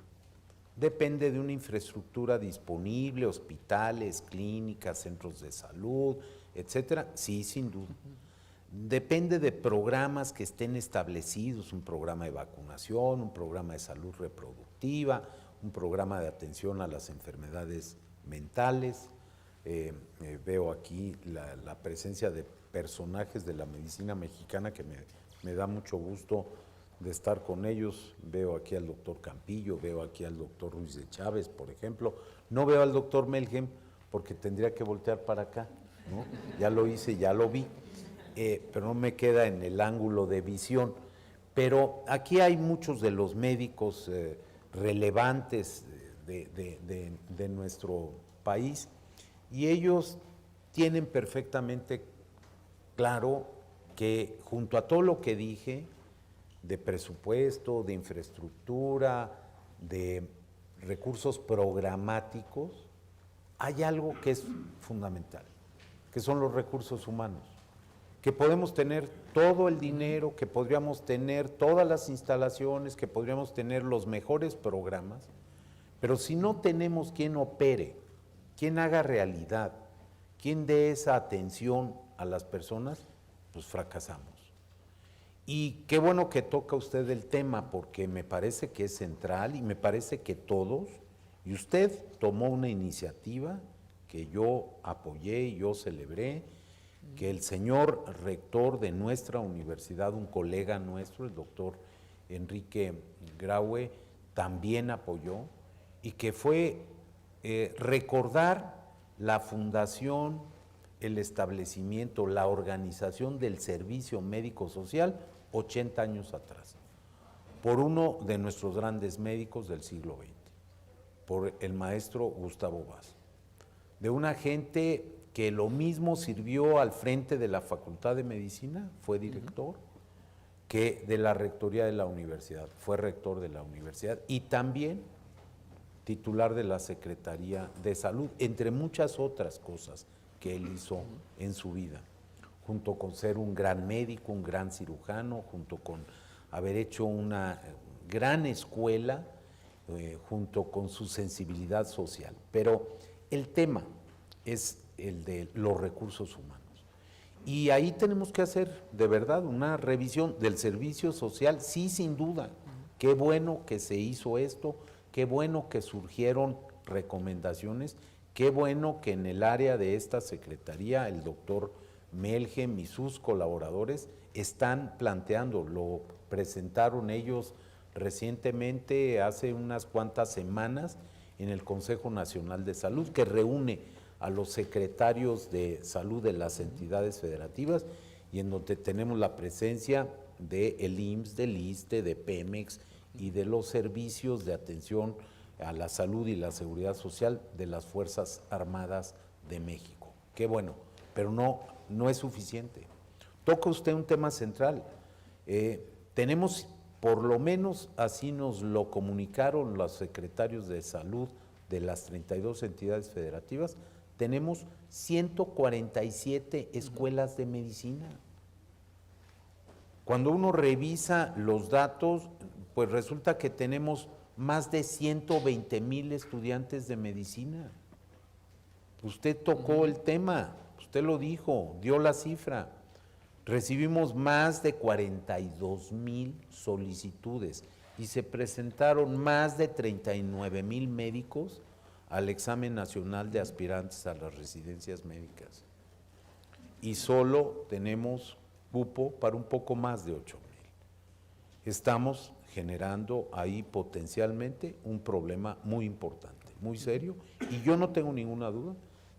Depende de una infraestructura disponible, hospitales, clínicas, centros de salud, etcétera, sí, sin duda. depende de programas que estén establecidos, un programa de vacunación, un programa de salud reproductiva, un programa de atención a las enfermedades mentales. Veo aquí la presencia de personajes de la medicina mexicana que me da mucho gusto de estar con ellos. Veo aquí al doctor Campillo, veo aquí al doctor Ruiz de Chávez, por ejemplo. No veo al doctor Melgen porque tendría que voltear para acá, ¿no? Ya lo hice, ya lo vi, pero no me queda en el ángulo de visión. Pero aquí hay muchos de los médicos relevantes de nuestro país y ellos tienen perfectamente claro que junto a todo lo que dije, de presupuesto, de infraestructura, de recursos programáticos, hay algo que es fundamental, que son los recursos humanos, que podemos tener todo el dinero, que podríamos tener todas las instalaciones, que podríamos tener los mejores programas, pero si no tenemos quien opere, quien haga realidad, quien dé esa atención a las personas, pues fracasamos. Y qué bueno que toca usted el tema, porque me parece que es central y me parece que todos, y usted tomó una iniciativa que yo apoyé y yo celebré, que el señor rector de nuestra universidad, un colega nuestro, el doctor Enrique Graue, también apoyó, y que fue recordar la fundación, el establecimiento, la organización del servicio médico social 80 años atrás, por uno de nuestros grandes médicos del siglo XX, por el maestro Gustavo Vaz, de una gente que lo mismo sirvió al frente de la Facultad de Medicina, fue director, que de la rectoría de la universidad, fue rector de la universidad y también titular de la Secretaría de Salud, entre muchas otras cosas que él hizo en su vida, junto con ser un gran médico, un gran cirujano, junto con haber hecho una gran escuela, junto con su sensibilidad social. Pero el tema es el de los recursos humanos. Y ahí tenemos que hacer, de verdad, una revisión del servicio social, sí, sin duda. Qué bueno que se hizo esto, qué bueno que surgieron recomendaciones, qué bueno que en el área de esta secretaría el doctor Melgen y sus colaboradores están planteando, lo presentaron ellos recientemente, hace unas cuantas semanas, en el Consejo Nacional de Salud, que reúne a los secretarios de salud de las entidades federativas y en donde tenemos la presencia del IMSS, del ISSSTE, de Pemex y de los servicios de atención a la salud y la seguridad social de las Fuerzas Armadas de México. Qué bueno, pero no es suficiente. Toca usted un tema central. Tenemos, por lo menos así nos lo comunicaron los secretarios de salud de las 32 entidades federativas, tenemos 147 escuelas de medicina. Cuando uno revisa los datos, pues resulta que tenemos más de 120,000 estudiantes de medicina. Usted tocó el tema, usted lo dijo, dio la cifra. Recibimos más de 42,000 solicitudes y se presentaron más de 39,000 médicos al examen nacional de aspirantes a las residencias médicas. Y solo tenemos cupo para un poco más de 8,000. Estamos generando ahí potencialmente un problema muy importante, muy serio, y yo no tengo ninguna duda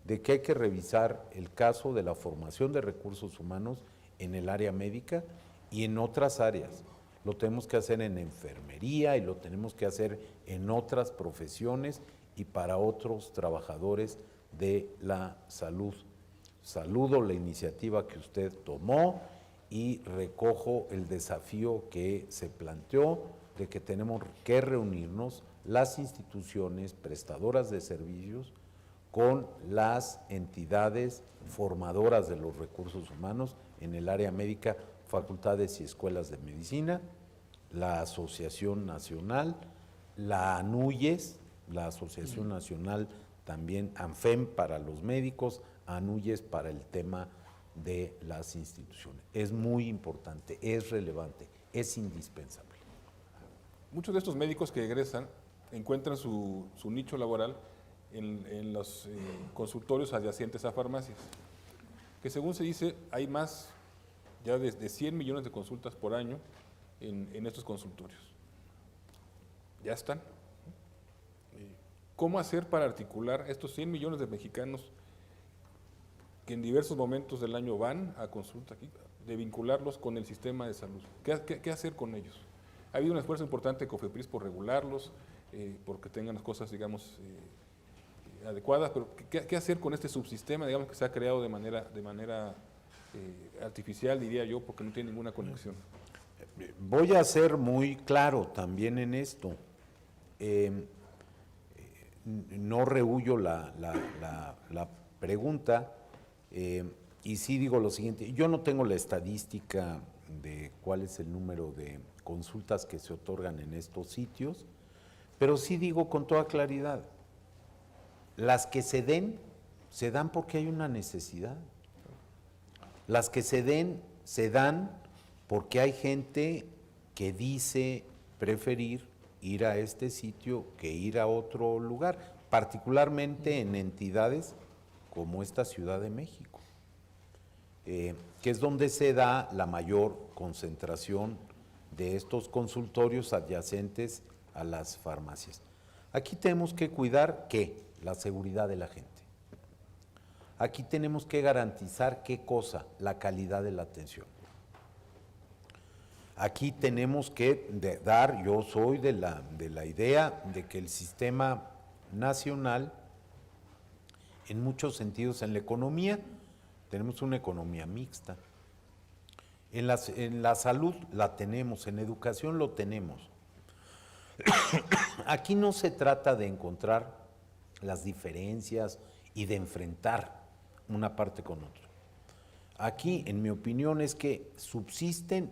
de que hay que revisar el caso de la formación de recursos humanos en el área médica y en otras áreas. Lo tenemos que hacer en enfermería y lo tenemos que hacer en otras profesiones y para otros trabajadores de la salud. Saludo la iniciativa que usted tomó y recojo el desafío que se planteó de que tenemos que reunirnos las instituciones prestadoras de servicios con las entidades formadoras de los recursos humanos en el área médica, facultades y escuelas de medicina, la Asociación Nacional, la ANUYES, la Asociación Nacional también ANFEM para los médicos, ANUYES para el tema de las instituciones. Es muy importante, es relevante, es indispensable. Muchos de estos médicos que egresan encuentran su nicho laboral en los consultorios adyacentes a farmacias, que según se dice hay más ya de 100 millones de consultas por año en estos consultorios. Ya están. ¿Cómo hacer para articular estos 100 millones de mexicanos que en diversos momentos del año van a consulta aquí, de vincularlos con el sistema de salud? ¿Qué hacer con ellos? Ha habido un esfuerzo importante de COFEPRIS por regularlos, porque tengan las cosas, digamos, adecuadas, pero ¿qué hacer con este subsistema, digamos, que se ha creado de manera artificial, diría yo, porque no tiene ninguna conexión? Voy a ser muy claro también en esto. No rehuyo la pregunta, y sí digo lo siguiente: yo no tengo la estadística de cuál es el número de consultas que se otorgan en estos sitios, pero sí digo con toda claridad, las que se dan porque hay una necesidad. Las que se dan porque hay gente que dice preferir ir a este sitio que ir a otro lugar, particularmente en entidades como esta Ciudad de México, que es donde se da la mayor concentración de estos consultorios adyacentes a las farmacias. Aquí tenemos que cuidar, ¿qué? La seguridad de la gente. Aquí tenemos que garantizar, ¿qué cosa? La calidad de la atención. Aquí tenemos que dar, yo soy de la idea de que el sistema nacional, en muchos sentidos, en la economía, tenemos una economía mixta. En la salud la tenemos, en educación lo tenemos. Aquí no se trata de encontrar las diferencias y de enfrentar una parte con otra. Aquí, en mi opinión, es que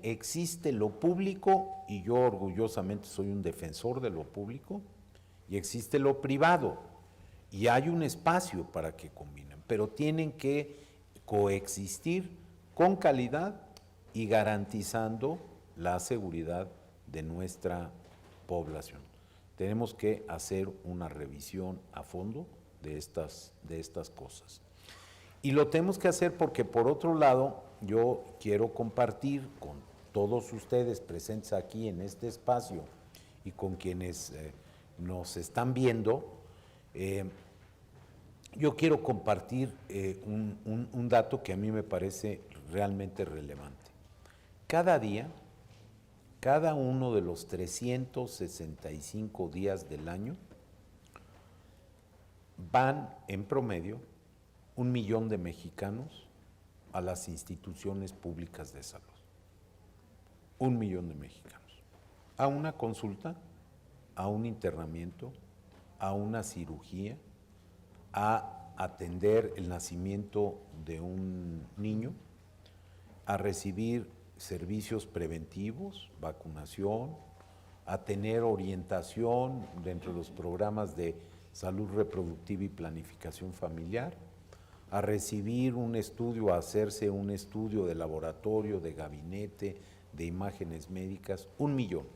existe lo público, y yo orgullosamente soy un defensor de lo público, y existe lo privado, y hay un espacio para que combinen, pero tienen que coexistir con calidad y garantizando la seguridad de nuestra población. Tenemos que hacer una revisión a fondo de estas cosas. Y lo tenemos que hacer porque, por otro lado, yo quiero compartir con todos ustedes presentes aquí en este espacio y con quienes nos están viendo, yo quiero compartir un dato que a mí me parece realmente relevante. Cada día, cada uno de los 365 días del año, van en promedio 1 millón de mexicanos a las instituciones públicas de salud. 1 millón de mexicanos. A una consulta, a un internamiento, a una cirugía, a atender el nacimiento de un niño, a recibir servicios preventivos, vacunación, a tener orientación dentro de los programas de salud reproductiva y planificación familiar, a recibir un estudio, a hacerse un estudio de laboratorio, de gabinete, de imágenes médicas. 1 millón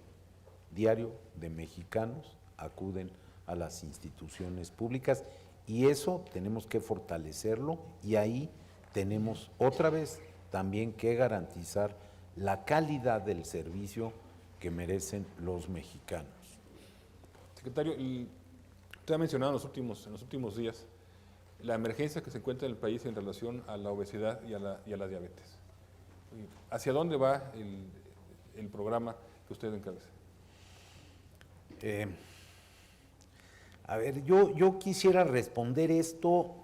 diario de mexicanos acuden a las instituciones públicas, y eso tenemos que fortalecerlo, y ahí tenemos otra vez también que garantizar la calidad del servicio que merecen los mexicanos. Secretario, usted ha mencionado en los últimos días la emergencia que se encuentra en el país en relación a la obesidad y a la diabetes. ¿Hacia dónde va el programa que usted encabeza? A ver, yo quisiera responder esto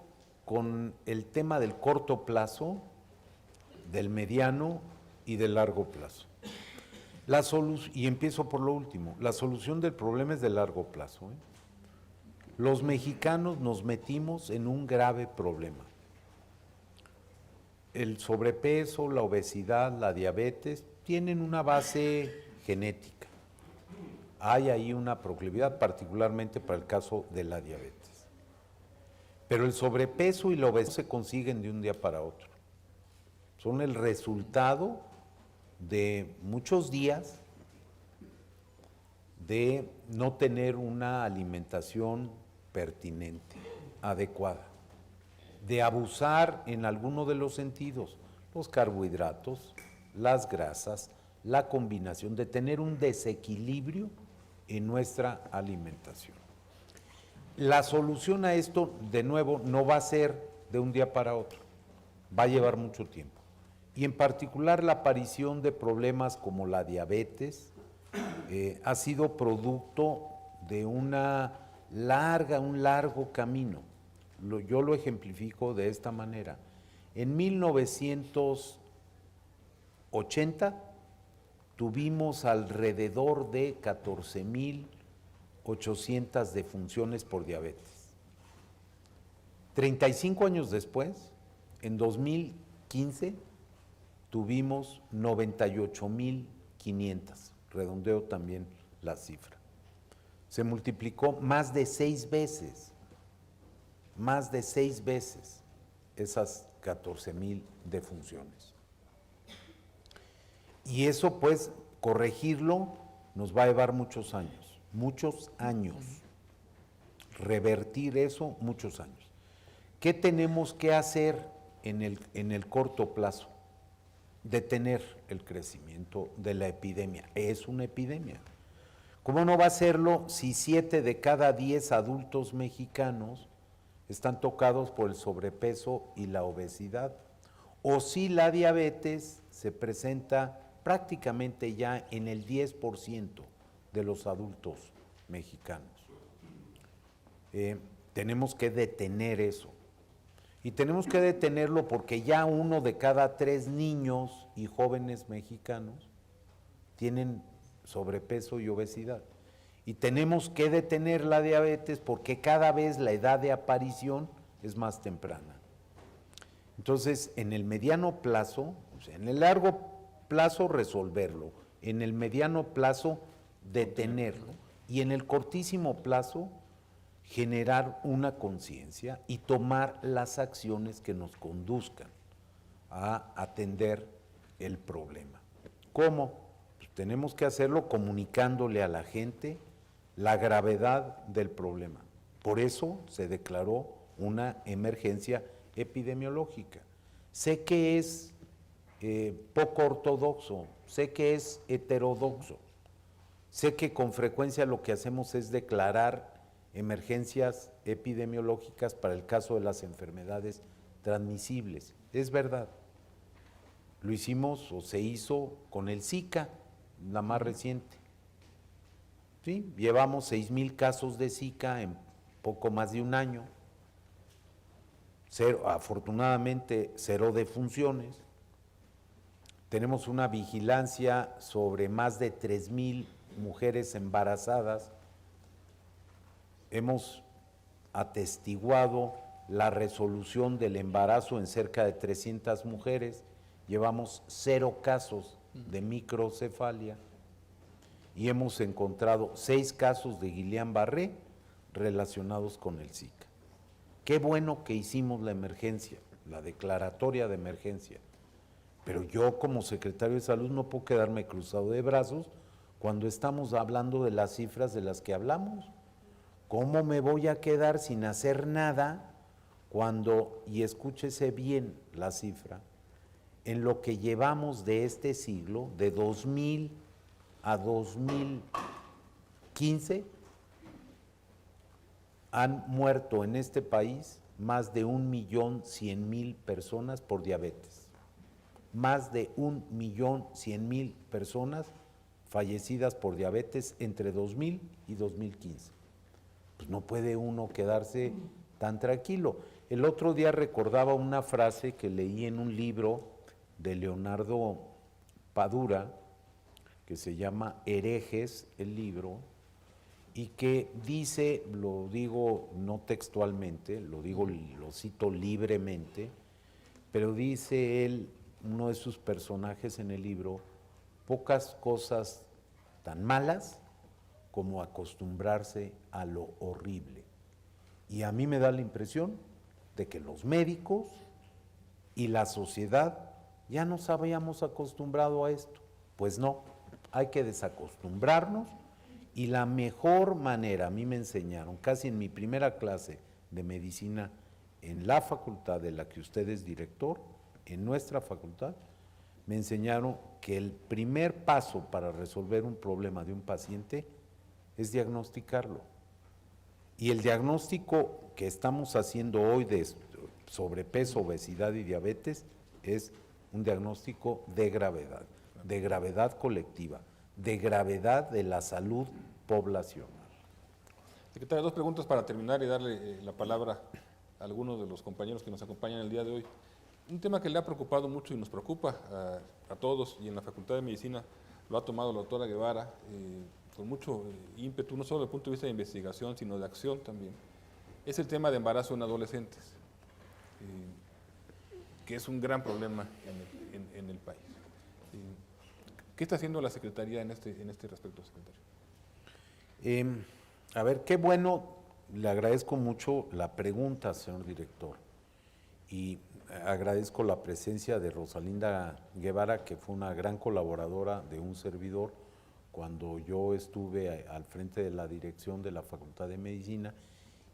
con el tema del corto plazo, del mediano y del largo plazo. Y empiezo por lo último. La solución del problema es de largo plazo. Los mexicanos nos metimos en un grave problema. El sobrepeso, la obesidad, la diabetes tienen una base genética. Hay ahí una proclividad, particularmente para el caso de la diabetes. Pero el sobrepeso y la obesidad se consiguen de un día para otro. son el resultado de muchos días de no tener una alimentación pertinente, adecuada, de abusar en alguno de los sentidos, los carbohidratos, las grasas, la combinación, de tener un desequilibrio en nuestra alimentación. La solución a esto, de nuevo, no va a ser de un día para otro, va a llevar mucho tiempo. Y en particular la aparición de problemas como la diabetes ha sido producto de un largo camino. Yo lo ejemplifico de esta manera. En 1980 tuvimos alrededor de 14,800 defunciones por diabetes. 35 años después, en 2015, tuvimos 98,500, redondeo también la cifra. Se multiplicó más de 6 veces esas 14,000 defunciones. Y eso, pues, corregirlo nos va a llevar muchos años, revertir eso muchos años. ¿Qué tenemos que hacer en el corto plazo? Detener el crecimiento de la epidemia. Es una epidemia. ¿Cómo no va a serlo si 7 de cada 10 adultos mexicanos están tocados por el sobrepeso y la obesidad? O si la diabetes se presenta prácticamente ya en el 10% de los adultos mexicanos. Tenemos que detener eso. Y tenemos que detenerlo porque ya 1 de cada 3 niños y jóvenes mexicanos tienen sobrepeso y obesidad. Y tenemos que detener la diabetes porque cada vez la edad de aparición es más temprana. Entonces, en el mediano plazo, o sea, en el largo plazo resolverlo, en el mediano plazo detenerlo y en el cortísimo plazo generar una conciencia y tomar las acciones que nos conduzcan a atender el problema. ¿Cómo? Pues tenemos que hacerlo comunicándole a la gente la gravedad del problema. Por eso se declaró una emergencia epidemiológica. Sé que es poco ortodoxo, sé que es heterodoxo, sé que con frecuencia lo que hacemos es declarar emergencias epidemiológicas para el caso de las enfermedades transmisibles. Es verdad, lo hicimos o se hizo con el Zika, la más reciente. ¿Sí? Llevamos 6,000 casos de Zika en poco más de un año, afortunadamente 0 defunciones. Tenemos una vigilancia sobre más de 3,000 mujeres embarazadas. Hemos atestiguado la resolución del embarazo en cerca de 300 mujeres. Llevamos 0 casos de microcefalia y hemos encontrado 6 casos de Guillain-Barré relacionados con el Zika. Qué bueno que hicimos la emergencia, la declaratoria de emergencia, pero yo como secretario de Salud no puedo quedarme cruzado de brazos cuando estamos hablando de las cifras de las que hablamos. ¿Cómo me voy a quedar sin hacer nada cuando, y escúchese bien la cifra, en lo que llevamos de este siglo, de 2000 a 2015, han muerto en este país más de 1,100,000 personas por diabetes? Más de 1,100,000 personas fallecidas por diabetes entre 2000 y 2015. Pues no puede uno quedarse tan tranquilo. El otro día recordaba una frase que leí en un libro de Leonardo Padura, que se llama Herejes, el libro, y que dice, lo digo no textualmente, lo cito libremente, pero dice él, uno de sus personajes en el libro, pocas cosas tan malas como acostumbrarse a lo horrible. Y a mí me da la impresión de que los médicos y la sociedad ya nos habíamos acostumbrado a esto. Pues no, hay que desacostumbrarnos y la mejor manera, a mí me enseñaron, casi en mi primera clase de medicina en la facultad de la que usted es director, en nuestra facultad, me enseñaron que el primer paso para resolver un problema de un paciente es diagnosticarlo. Y el diagnóstico que estamos haciendo hoy de sobrepeso, obesidad y diabetes es un diagnóstico de gravedad colectiva, de gravedad de la salud poblacional. Secretario, dos preguntas para terminar y darle la palabra a algunos de los compañeros que nos acompañan el día de hoy. Un tema que le ha preocupado mucho y nos preocupa a todos, y en la Facultad de Medicina lo ha tomado la doctora Guevara con mucho ímpetu, no solo desde el punto de vista de investigación, sino de acción también, es el tema de embarazo en adolescentes, que es un gran problema en el país. ¿Qué está haciendo la Secretaría en este respecto, secretario? A ver, qué bueno, le agradezco mucho la pregunta, señor director, y agradezco la presencia de Rosalinda Guevara, que fue una gran colaboradora de un servidor cuando yo estuve al frente de la dirección de la Facultad de Medicina,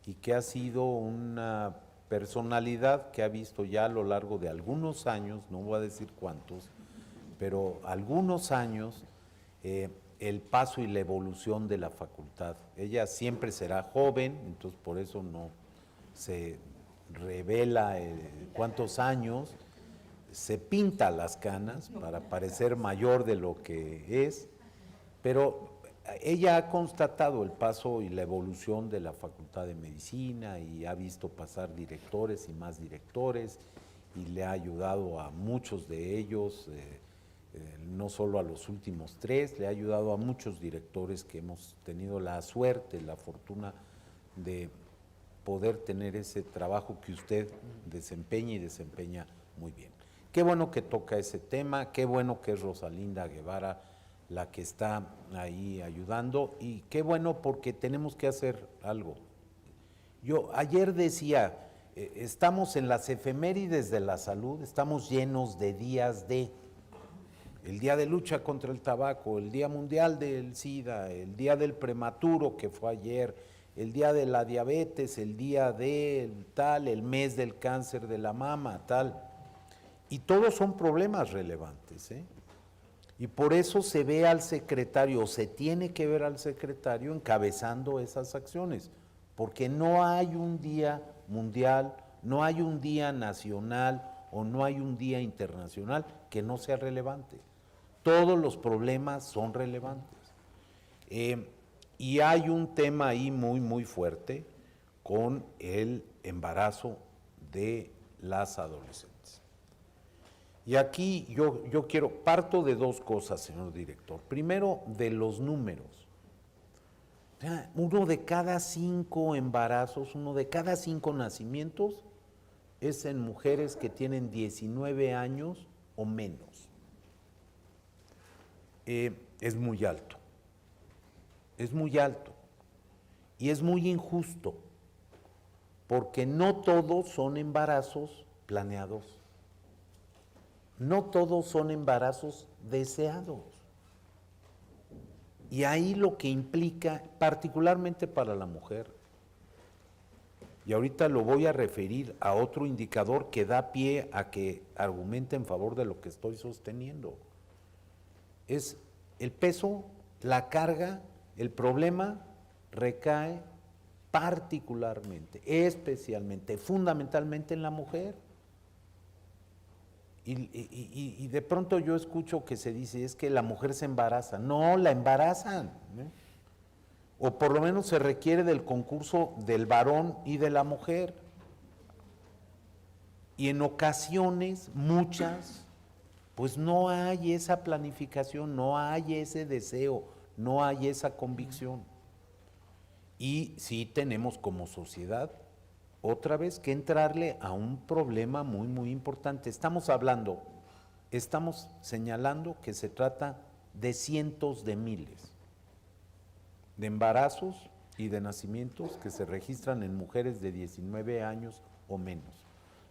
y que ha sido una personalidad que ha visto ya a lo largo de algunos años, no voy a decir cuántos, pero algunos años, el paso y la evolución de la facultad. Ella siempre será joven, entonces por eso no se revela cuántos años, se pinta las canas para parecer mayor de lo que es, pero ella ha constatado el paso y la evolución de la Facultad de Medicina y ha visto pasar directores y más directores y le ha ayudado a muchos de ellos, no solo a los últimos 3, le ha ayudado a muchos directores que hemos tenido la suerte, la fortuna de poder tener ese trabajo que usted desempeña y desempeña muy bien. Qué bueno que toca ese tema, qué bueno que es Rosalinda Guevara la que está ahí ayudando, y qué bueno porque tenemos que hacer algo. Yo ayer decía, estamos en las efemérides de la salud, estamos llenos de días de, el día de lucha contra el tabaco, el día mundial del SIDA, el día del prematuro que fue ayer, el día de la diabetes, el día del tal, el mes del cáncer de la mama, tal, y todos son problemas relevantes, y por eso se ve al secretario, se tiene que ver al secretario encabezando esas acciones, porque no hay un día mundial, no hay un día nacional o no hay un día internacional que no sea relevante. Todos los problemas son relevantes. Y hay un tema ahí muy, muy fuerte con el embarazo de las adolescentes. Y aquí yo parto de dos cosas, señor director. Primero, de los números. Uno de cada 5 embarazos, uno de cada 5 nacimientos es en mujeres que tienen 19 años o menos. Es muy alto. Es muy alto. Y es muy injusto, porque no todos son embarazos planeados. No todos son embarazos deseados. Y ahí lo que implica, particularmente para la mujer, y ahorita lo voy a referir a otro indicador que da pie a que argumente en favor de lo que estoy sosteniendo, es el peso, la carga, el problema recae particularmente, especialmente, fundamentalmente en la mujer. Y de pronto yo escucho que se dice, es que la mujer se embaraza. No, la embarazan, o por lo menos se requiere del concurso del varón y de la mujer. Y en ocasiones, muchas, pues no hay esa planificación, no hay ese deseo, no hay esa convicción. Y sí tenemos como sociedad otra vez que entrarle a un problema muy, muy importante. Estamos señalando que se trata de cientos de miles de embarazos y de nacimientos que se registran en mujeres de 19 años o menos.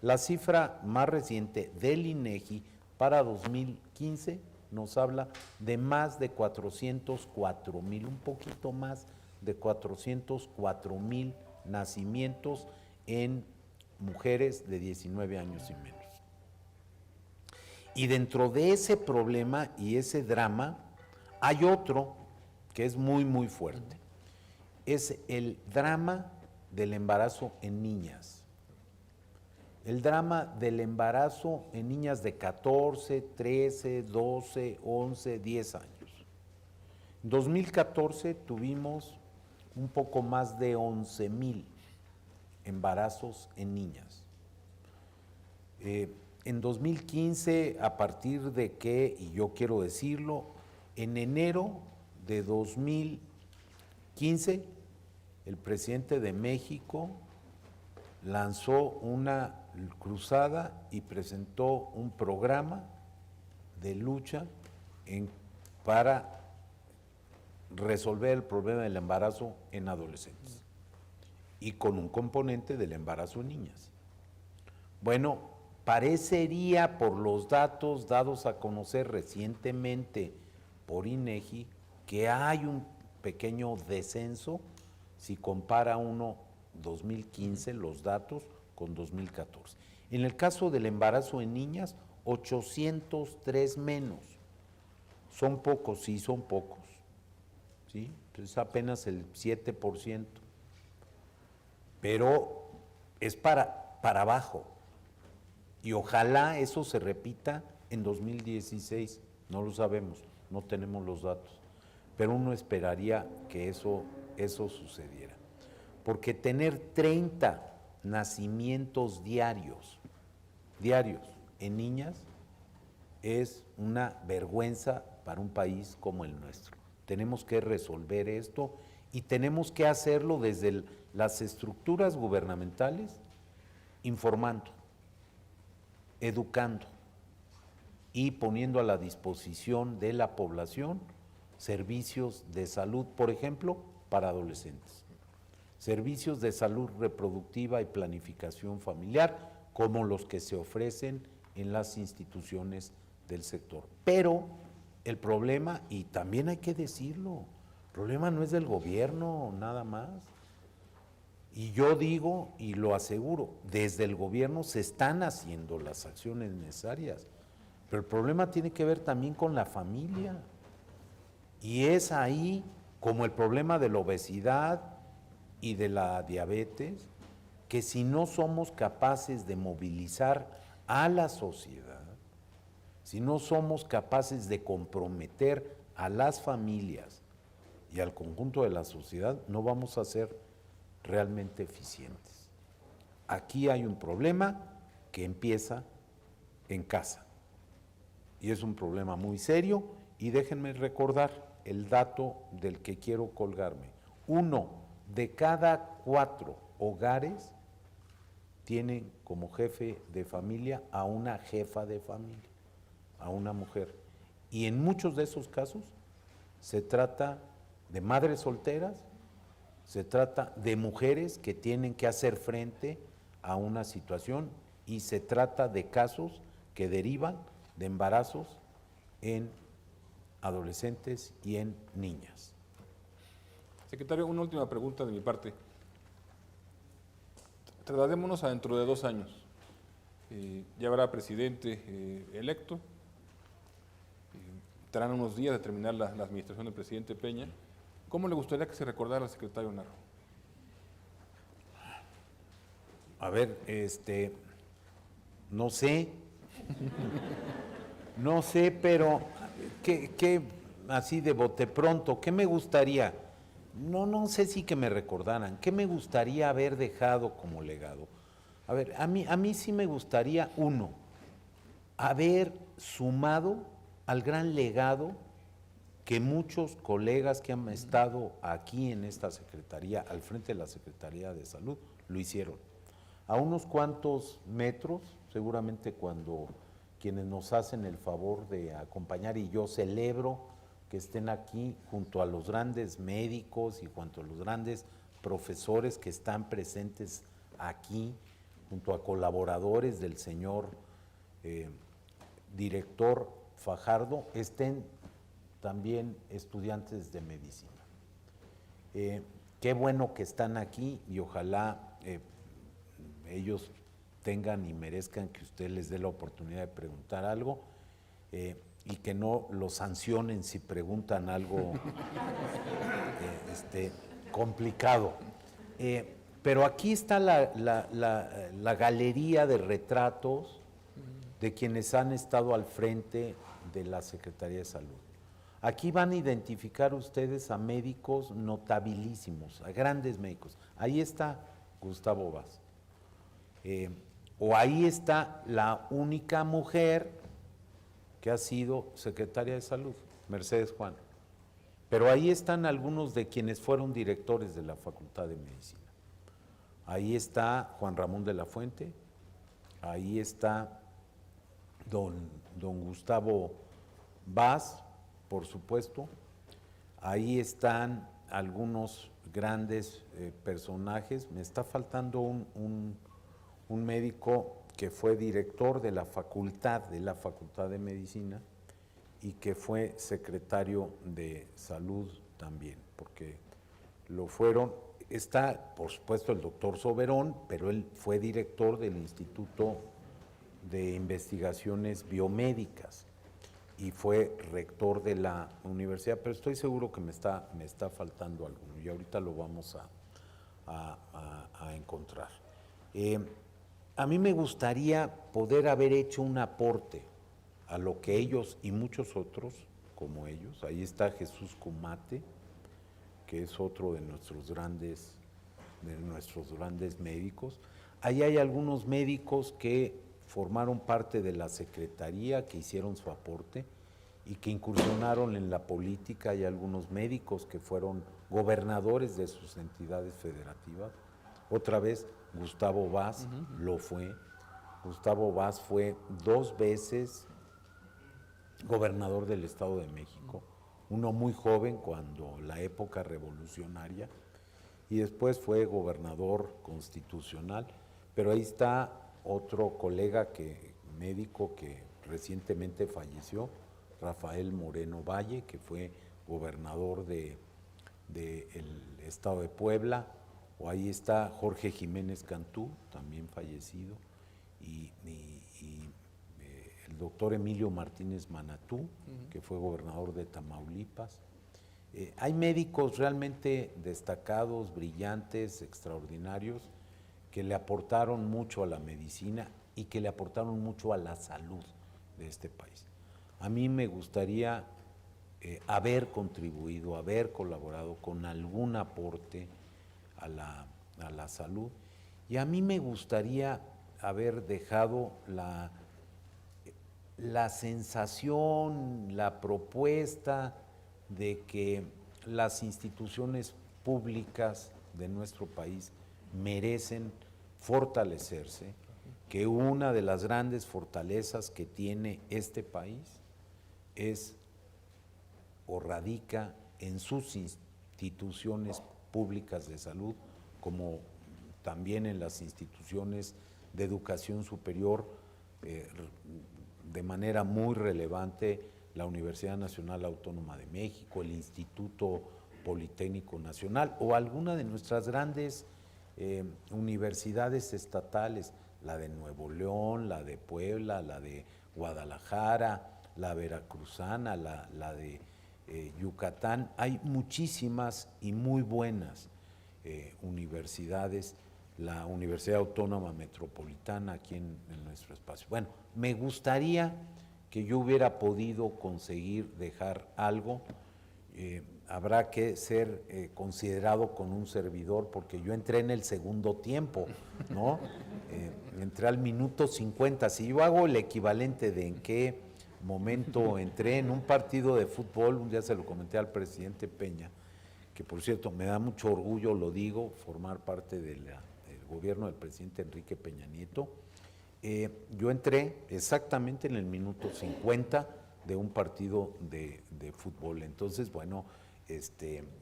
La cifra más reciente del INEGI para 2015 nos habla de más de 404,000, un poquito más de 404,000 nacimientos en mujeres de 19 años y menos. Y dentro de ese problema y ese drama hay otro que es muy, muy fuerte. Es el drama del embarazo en niñas. El drama del embarazo en niñas de 14, 13, 12, 11, 10 años. En 2014 tuvimos un poco más de 11,000 embarazos en niñas. En 2015, a partir de que, y yo quiero decirlo, en enero de 2015, el presidente de México lanzó una cruzada y presentó un programa de lucha para resolver el problema del embarazo en adolescentes y con un componente del embarazo en niñas. Bueno, parecería por los datos dados a conocer recientemente por INEGI que hay un pequeño descenso si compara uno 2015 los datos con 2014. En el caso del embarazo en niñas, 803 menos. Son pocos, sí, son pocos. ¿Sí? Es apenas el 7%. Pero es para abajo. Y ojalá eso se repita en 2016. No lo sabemos, no tenemos los datos. Pero uno esperaría que eso sucediera. Porque tener 30 nacimientos diarios en niñas es una vergüenza para un país como el nuestro. Tenemos que resolver esto y tenemos que hacerlo desde las estructuras gubernamentales, informando, educando y poniendo a la disposición de la población servicios de salud, por ejemplo, para adolescentes. Servicios de salud reproductiva y planificación familiar, como los que se ofrecen en las instituciones del sector. Pero el problema, y también hay que decirlo, el problema no es del gobierno nada más. Y yo digo y lo aseguro, desde el gobierno se están haciendo las acciones necesarias, pero el problema tiene que ver también con la familia. Y es ahí como el problema de la obesidad y de la diabetes, que si no somos capaces de movilizar a la sociedad, si no somos capaces de comprometer a las familias y al conjunto de la sociedad, no vamos a ser realmente eficientes. Aquí hay un problema que empieza en casa y es un problema muy serio, y déjenme recordar el dato del que quiero colgarme. 1 de cada 4 hogares tienen como jefe de familia a una jefa de familia, a una mujer. Y en muchos de esos casos se trata de madres solteras, se trata de mujeres que tienen que hacer frente a una situación, y se trata de casos que derivan de embarazos en adolescentes y en niñas. Secretario, una última pregunta de mi parte. Trasladémonos a dentro de 2 años. Ya habrá presidente electo. Estarán unos días de terminar la administración del presidente Peña. ¿Cómo le gustaría que se recordara al secretario Narro? A ver, no sé, pero ¿qué así de bote pronto, qué me gustaría? No sé si que me recordaran, ¿qué me gustaría haber dejado como legado? A ver, a mí sí me gustaría, haber sumado al gran legado que muchos colegas que han estado aquí en esta Secretaría, al frente de la Secretaría de Salud, lo hicieron. A unos cuantos metros, seguramente cuando quienes nos hacen el favor de acompañar, y yo celebro que estén aquí junto a los grandes médicos y junto a los grandes profesores que están presentes aquí, junto a colaboradores del señor director Fajardo estén también estudiantes de medicina. Qué bueno que están aquí y ojalá ellos tengan y merezcan que usted les dé la oportunidad de preguntar algo y que no los sancionen si preguntan algo complicado. Pero aquí está la galería de retratos de quienes han estado al frente de la Secretaría de Salud. Aquí van a identificar ustedes a médicos notabilísimos, a grandes médicos. Ahí está Gustavo Vaz. O ahí está la única mujer que ha sido secretaria de Salud, Mercedes Juan. Pero ahí están algunos de quienes fueron directores de la Facultad de Medicina. Ahí está Juan Ramón de la Fuente, ahí está don Gustavo Vaz, por supuesto. Ahí están algunos grandes personajes. Me está faltando un médico que fue director de la Facultad de Medicina y que fue secretario de Salud también, porque lo fueron. Está, por supuesto, el doctor Soberón, pero él fue director del Instituto de Investigaciones Biomédicas y fue rector de la universidad, pero estoy seguro que me está faltando alguno y ahorita lo vamos a encontrar. A mí me gustaría poder haber hecho un aporte a lo que ellos y muchos otros como ellos, ahí está Jesús Kumate, que es otro de nuestros grandes médicos. Ahí hay algunos médicos que formaron parte de la Secretaría, que hicieron su aporte y que incursionaron en la política. Hay algunos médicos que fueron gobernadores de sus entidades federativas. Otra vez, Gustavo Vaz lo fue. Gustavo Vaz fue 2 veces gobernador del Estado de México, uno muy joven cuando la época revolucionaria, y después fue gobernador constitucional. Pero ahí está otro colega médico que recientemente falleció, Rafael Moreno Valle, que fue gobernador del Estado de Puebla. O ahí está Jorge Jiménez Cantú, también fallecido, y el doctor Emilio Martínez Manatú, que fue gobernador de Tamaulipas. Hay médicos realmente destacados, brillantes, extraordinarios, que le aportaron mucho a la medicina y que le aportaron mucho a la salud de este país. A mí me gustaría haber contribuido, haber colaborado con algún aporte a la salud, y a mí me gustaría haber dejado la sensación, la propuesta de que las instituciones públicas de nuestro país merecen fortalecerse, que una de las grandes fortalezas que tiene este país es o radica en sus instituciones públicas de salud, como también en las instituciones de educación superior, de manera muy relevante la Universidad Nacional Autónoma de México, el Instituto Politécnico Nacional o alguna de nuestras grandes universidades estatales, la de Nuevo León, la de Puebla, la de Guadalajara, la veracruzana, la de Yucatán. Hay muchísimas y muy buenas universidades, la Universidad Autónoma Metropolitana aquí en nuestro espacio. Bueno, me gustaría que yo hubiera podido conseguir dejar algo. Habrá que ser considerado con un servidor, porque yo entré en el segundo tiempo, ¿no? Entré al minuto 50. Si yo hago el equivalente de en qué momento entré en un partido de fútbol, un día se lo comenté al presidente Peña, que por cierto me da mucho orgullo, lo digo, formar parte del gobierno del presidente Enrique Peña Nieto. Yo entré exactamente en el minuto 50 de un partido de fútbol. Entonces, bueno,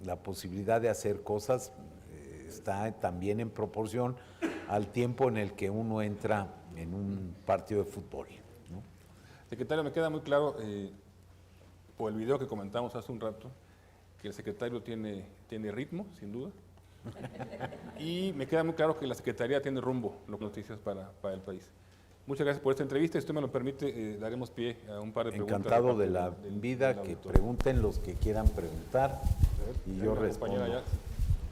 la posibilidad de hacer cosas está también en proporción al tiempo en el que uno entra en un partido de fútbol, ¿no? Secretario, me queda muy claro, por el video que comentamos hace un rato, que el secretario tiene ritmo, sin duda, y me queda muy claro que la Secretaría tiene rumbo, las noticias para el país. Muchas gracias por esta entrevista. Si usted me lo permite, daremos pie a un par de preguntas. Encantado de la vida, que pregunten los que quieran preguntar y yo respondo.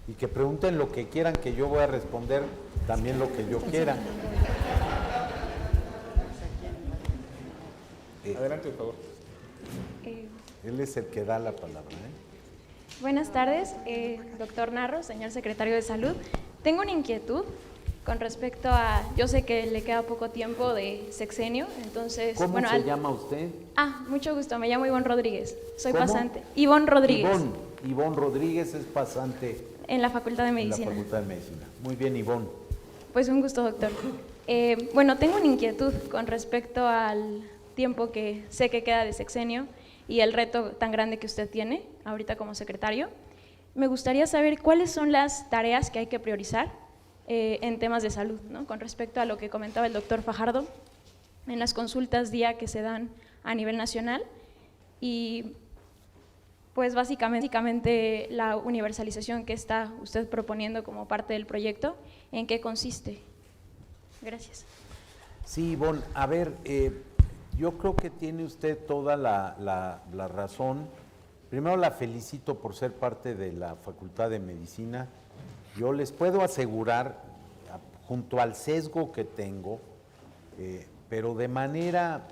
Y que pregunten lo que quieran, que yo voy a responder también lo que yo quiera. Adelante, por favor. Él es el que da la palabra. Buenas tardes, doctor Narro, señor secretario de Salud. Tengo una inquietud con respecto a, yo sé que le queda poco tiempo de sexenio, entonces… ¿Cómo se llama usted? Mucho gusto, me llamo Ivonne Rodríguez, soy ¿Cómo? Pasante. Ivonne Rodríguez. Ivonne Rodríguez es pasante. En la Facultad de Medicina. En la Facultad de Medicina. Muy bien, Ivonne. Pues un gusto, doctor. Bueno, tengo una inquietud con respecto al tiempo que sé que queda de sexenio y el reto tan grande que usted tiene ahorita como secretario. Me gustaría saber cuáles son las tareas que hay que priorizar en temas de salud, ¿no? Con respecto a lo que comentaba el doctor Fajardo en las consultas día que se dan a nivel nacional y pues básicamente la universalización que está usted proponiendo como parte del proyecto, ¿en qué consiste? Gracias. Sí, Ivonne, a ver, yo creo que tiene usted toda la razón. Primero la felicito por ser parte de la Facultad de Medicina. Yo les puedo asegurar, junto al sesgo que tengo, pero de manera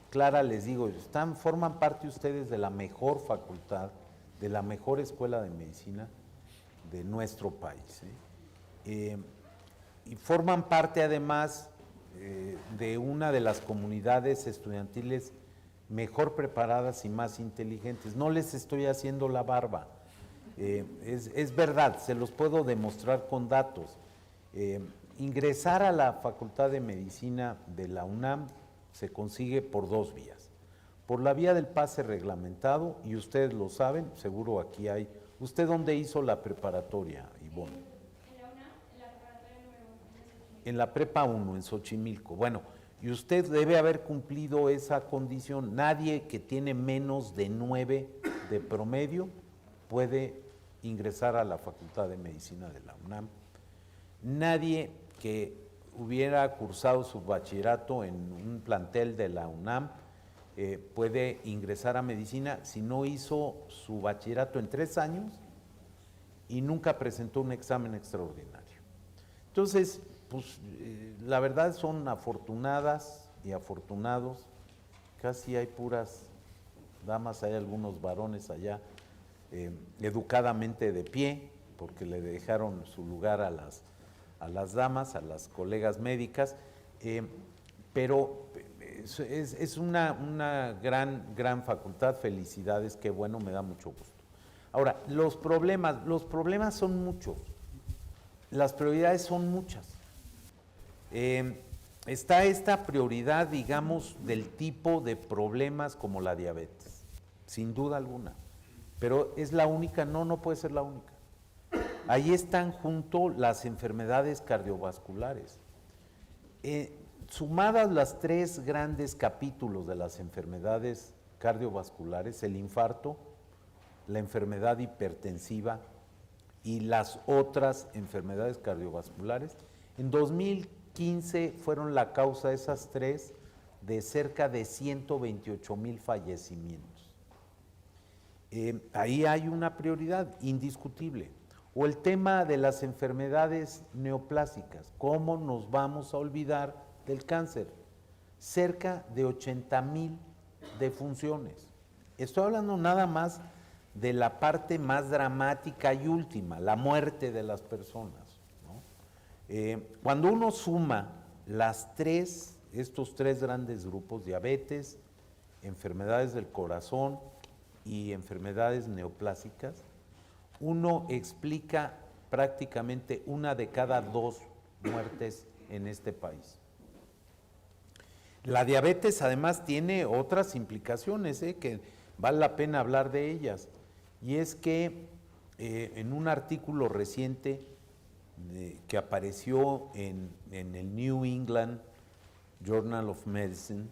clara les digo, forman parte ustedes de la mejor facultad, de la mejor escuela de medicina de nuestro país. Y forman parte además de una de las comunidades estudiantiles mejor preparadas y más inteligentes. No les estoy haciendo la barba. Es verdad, se los puedo demostrar con datos. Ingresar a la Facultad de Medicina de la UNAM se consigue por dos vías. Por la vía del pase reglamentado, y ustedes lo saben, seguro aquí hay. ¿Usted dónde hizo la preparatoria, Ivonne? En la UNAM, en la preparatoria número 1. En la Prepa 1, en Xochimilco. Bueno, y usted debe haber cumplido esa condición. Nadie que tiene menos de 9 de promedio puede ingresar a la Facultad de Medicina de la UNAM. Nadie que hubiera cursado su bachillerato en un plantel de la UNAM puede ingresar a medicina si no hizo su bachillerato en 3 años y nunca presentó un examen extraordinario. Entonces, pues la verdad son afortunadas y afortunados, casi hay puras damas, hay algunos varones allá educadamente de pie, porque le dejaron su lugar a las damas, a las colegas médicas, pero es una gran facultad, felicidades, qué bueno, me da mucho gusto. Ahora, los problemas son muchos, las prioridades son muchas. Está esta prioridad, digamos, del tipo de problemas como la diabetes, sin duda alguna, pero ¿es la única? No puede ser la única. Ahí están junto las enfermedades cardiovasculares. Sumadas las 3 grandes capítulos de las enfermedades cardiovasculares, el infarto, la enfermedad hipertensiva y las otras enfermedades cardiovasculares, en 2015 fueron la causa de esas 3 de cerca de 128,000 fallecimientos. Ahí hay una prioridad indiscutible. O el tema de las enfermedades neoplásicas, ¿cómo nos vamos a olvidar del cáncer? Cerca de 80,000 defunciones. Estoy hablando nada más de la parte más dramática y última, la muerte de las personas, ¿no? Cuando uno suma estos 3 grandes grupos, diabetes, enfermedades del corazón y enfermedades neoplásicas, uno explica prácticamente 1 de cada 2 muertes en este país. La diabetes además tiene otras implicaciones, que vale la pena hablar de ellas, y es que en un artículo reciente que apareció en el New England Journal of Medicine,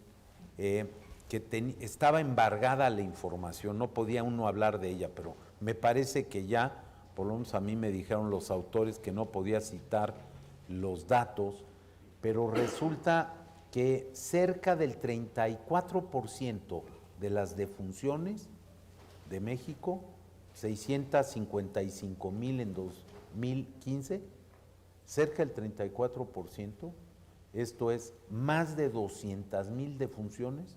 estaba embargada la información, no podía uno hablar de ella, pero me parece que ya, por lo menos a mí me dijeron los autores que no podía citar los datos, pero resulta que cerca del 34% de las defunciones de México, 655,000 en 2015, cerca del 34%, esto es más de 200,000 defunciones,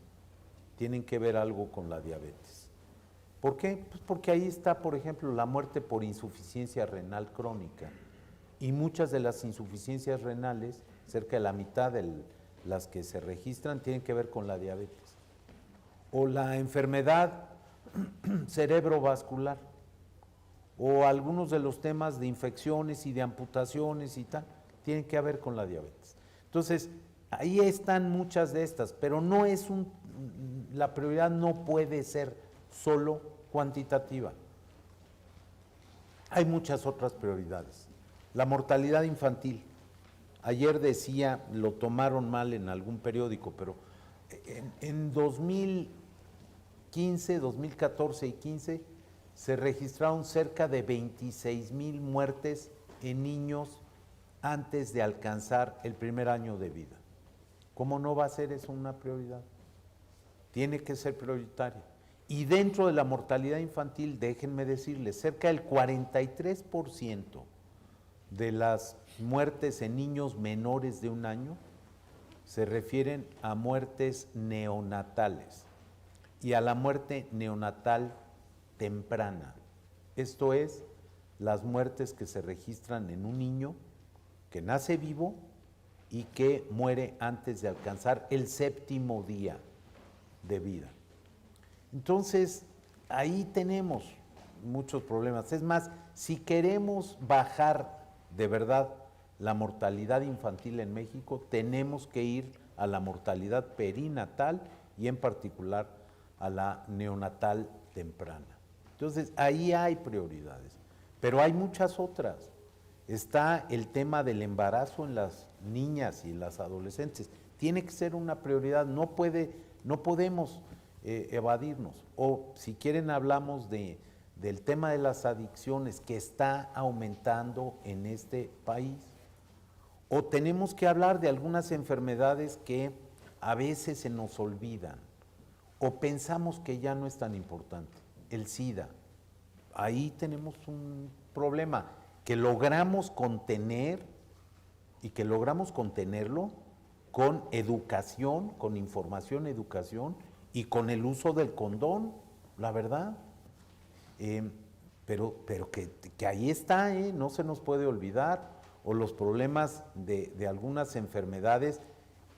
tienen que ver algo con la diabetes. ¿Por qué? Pues porque ahí está, por ejemplo, la muerte por insuficiencia renal crónica. Y muchas de las insuficiencias renales, cerca de la mitad de las que se registran, tienen que ver con la diabetes. O la enfermedad cerebrovascular, o algunos de los temas de infecciones y de amputaciones y tal, tienen que ver con la diabetes. Entonces, ahí están muchas de estas, pero no es la prioridad no puede ser solo cuantitativa. Hay muchas otras prioridades. La mortalidad infantil. Ayer decía, lo tomaron mal en algún periódico, pero en 2015, 2014 y 15 se registraron cerca de 26,000 muertes en niños antes de alcanzar el primer año de vida. ¿Cómo no va a ser eso una prioridad? Tiene que ser prioritaria. Y dentro de la mortalidad infantil, déjenme decirles, cerca del 43% de las muertes en niños menores de 1 año se refieren a muertes neonatales y a la muerte neonatal temprana. Esto es, las muertes que se registran en un niño que nace vivo y que muere antes de alcanzar el 7º día de vida. Entonces, ahí tenemos muchos problemas. Es más, si queremos bajar de verdad la mortalidad infantil en México, tenemos que ir a la mortalidad perinatal y en particular a la neonatal temprana. Entonces, ahí hay prioridades, pero hay muchas otras. Está el tema del embarazo en las niñas y las adolescentes. Tiene que ser una prioridad, no podemos evadirnos. O si quieren hablamos del tema de las adicciones que está aumentando en este país. O tenemos que hablar de algunas enfermedades que a veces se nos olvidan o pensamos que ya no es tan importante. El SIDA. Ahí tenemos un problema que logramos contener y que logramos contenerlo con educación, con información, educación y con el uso del condón, la verdad. Pero que ahí está, no se nos puede olvidar, o los problemas de algunas enfermedades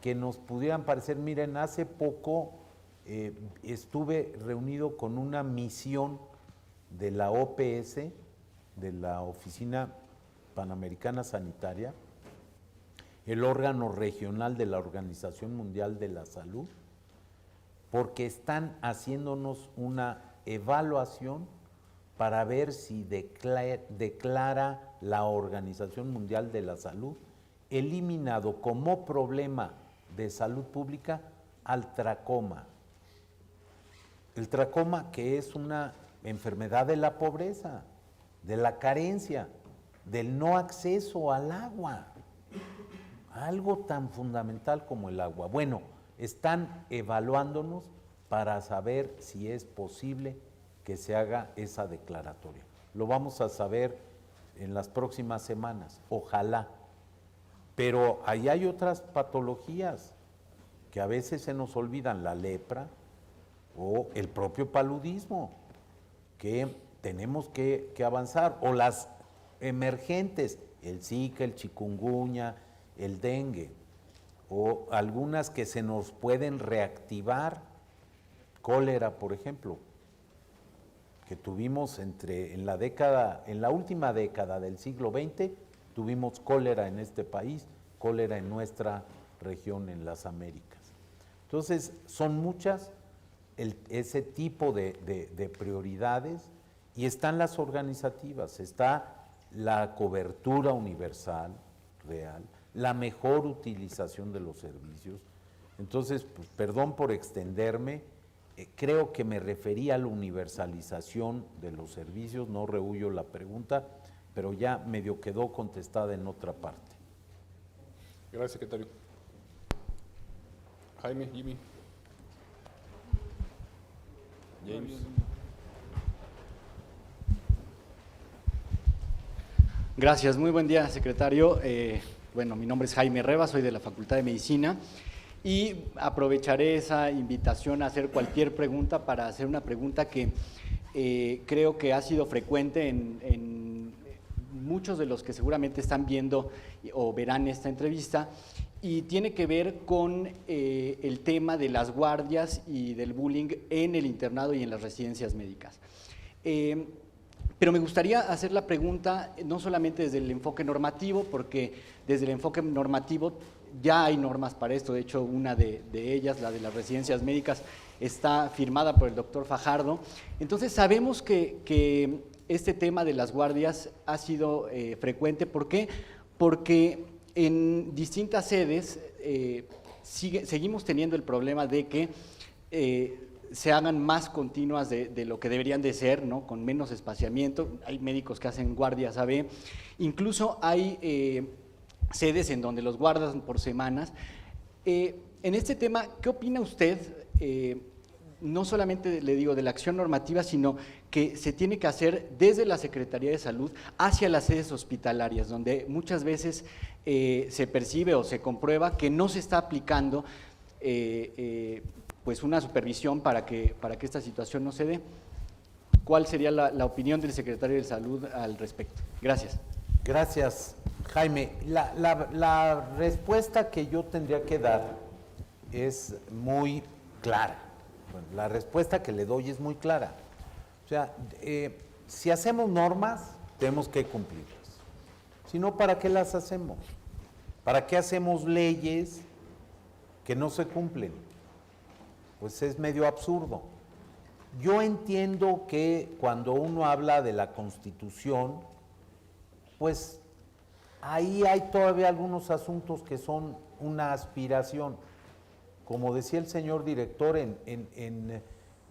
que nos pudieran parecer. Miren, hace poco estuve reunido con una misión de la OPS, de la Oficina Panamericana Sanitaria, el órgano regional de la Organización Mundial de la Salud, porque están haciéndonos una evaluación para ver si declara la Organización Mundial de la Salud eliminado como problema de salud pública al tracoma. El tracoma, que es una enfermedad de la pobreza, de la carencia, del no acceso al agua, algo tan fundamental como el agua. Bueno, están evaluándonos para saber si es posible que se haga esa declaratoria. Lo vamos a saber en las próximas semanas, ojalá. Pero ahí hay otras patologías que a veces se nos olvidan, la lepra o el propio paludismo, que tenemos que avanzar, o las emergentes, el Zika, el chikungunya, el dengue, o algunas que se nos pueden reactivar, cólera, por ejemplo, que tuvimos en la última década del siglo XX, tuvimos cólera en este país, cólera en nuestra región, en las Américas. Entonces, son muchas ese tipo de prioridades, y están las organizativas, está la cobertura universal real, la mejor utilización de los servicios, Entonces, pues, perdón por extenderme, creo que me refería a la universalización de los servicios, no rehuyo la pregunta, pero ya medio quedó contestada en otra parte. Gracias, secretario. Jaime, Jimmy. James. Gracias, muy buen día, secretario. Bueno, mi nombre es Jaime Reba, soy de la Facultad de Medicina y aprovecharé esa invitación a hacer cualquier pregunta para hacer una pregunta que creo que ha sido frecuente en muchos de los que seguramente están viendo o verán esta entrevista, y tiene que ver con el tema de las guardias y del bullying en el internado y en las residencias médicas. Pero me gustaría hacer la pregunta no solamente desde el enfoque normativo, porque desde el enfoque normativo ya hay normas para esto. De hecho, una de ellas, la de las residencias médicas, está firmada por el doctor Fajardo. Entonces sabemos que este tema de las guardias ha sido frecuente. ¿Por qué? Porque en distintas sedes seguimos teniendo el problema de que se hagan más continuas de lo que deberían de ser, ¿no? Con menos espaciamiento. Hay médicos que hacen guardias AB, incluso hay sedes en donde los guardan por semanas. En este tema, ¿qué opina usted? No solamente le digo de la acción normativa, sino que se tiene que hacer desde la Secretaría de Salud hacia las sedes hospitalarias, donde muchas veces se percibe o se comprueba que no se está aplicando pues una supervisión para que esta situación no se dé. ¿Cuál sería la opinión del secretario de Salud al respecto? Gracias. Gracias, Jaime. La respuesta que yo tendría que dar es muy clara. Bueno, la respuesta que le doy es muy clara. O sea, si hacemos normas, tenemos que cumplirlas. Si no, ¿para qué las hacemos? ¿Para qué hacemos leyes que no se cumplen? Pues es medio absurdo. Yo entiendo que cuando uno habla de la Constitución, pues ahí hay todavía algunos asuntos que son una aspiración. Como decía el señor director,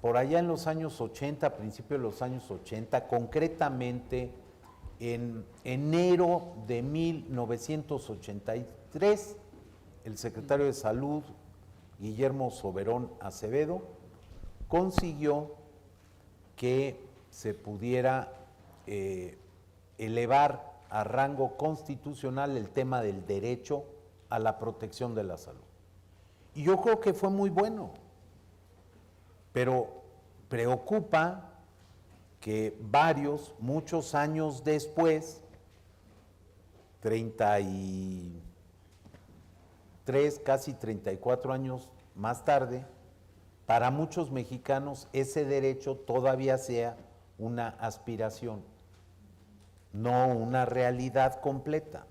por allá en los años 80, a principios de los años 80, concretamente en enero de 1983, el secretario de Salud, Guillermo Soberón Acevedo, consiguió que se pudiera elevar a rango constitucional el tema del derecho a la protección de la salud. Y yo creo que fue muy bueno, pero preocupa que muchos años después, 33, casi 34 años más tarde, para muchos mexicanos ese derecho todavía sea una aspiración, no una realidad completa.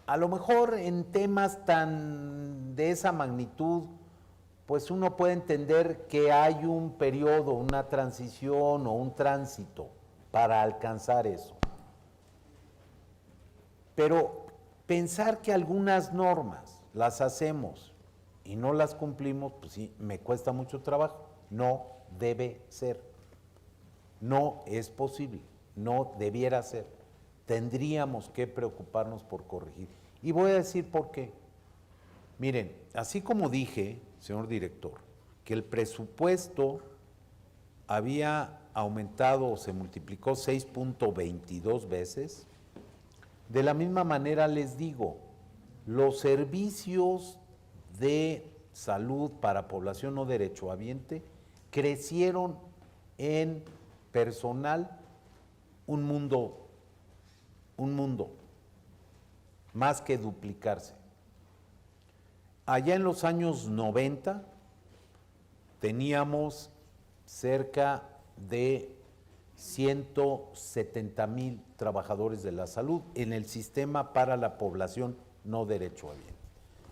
A lo mejor en temas de esa magnitud, pues uno puede entender que hay un periodo, una transición o un tránsito para alcanzar eso. Pero pensar que algunas normas las hacemos y no las cumplimos, pues sí, me cuesta mucho trabajo. No debe ser. No es posible. No debiera ser. Tendríamos que preocuparnos por corregir. Y voy a decir por qué. Miren, así como dije, señor director, que el presupuesto había aumentado o se multiplicó 6.22 veces, de la misma manera les digo, los servicios de salud para población no derechohabiente crecieron en personal un mundo, más que duplicarse. Allá en los años 90 teníamos cerca de 170,000 trabajadores de la salud en el sistema para la población no derechohabiente.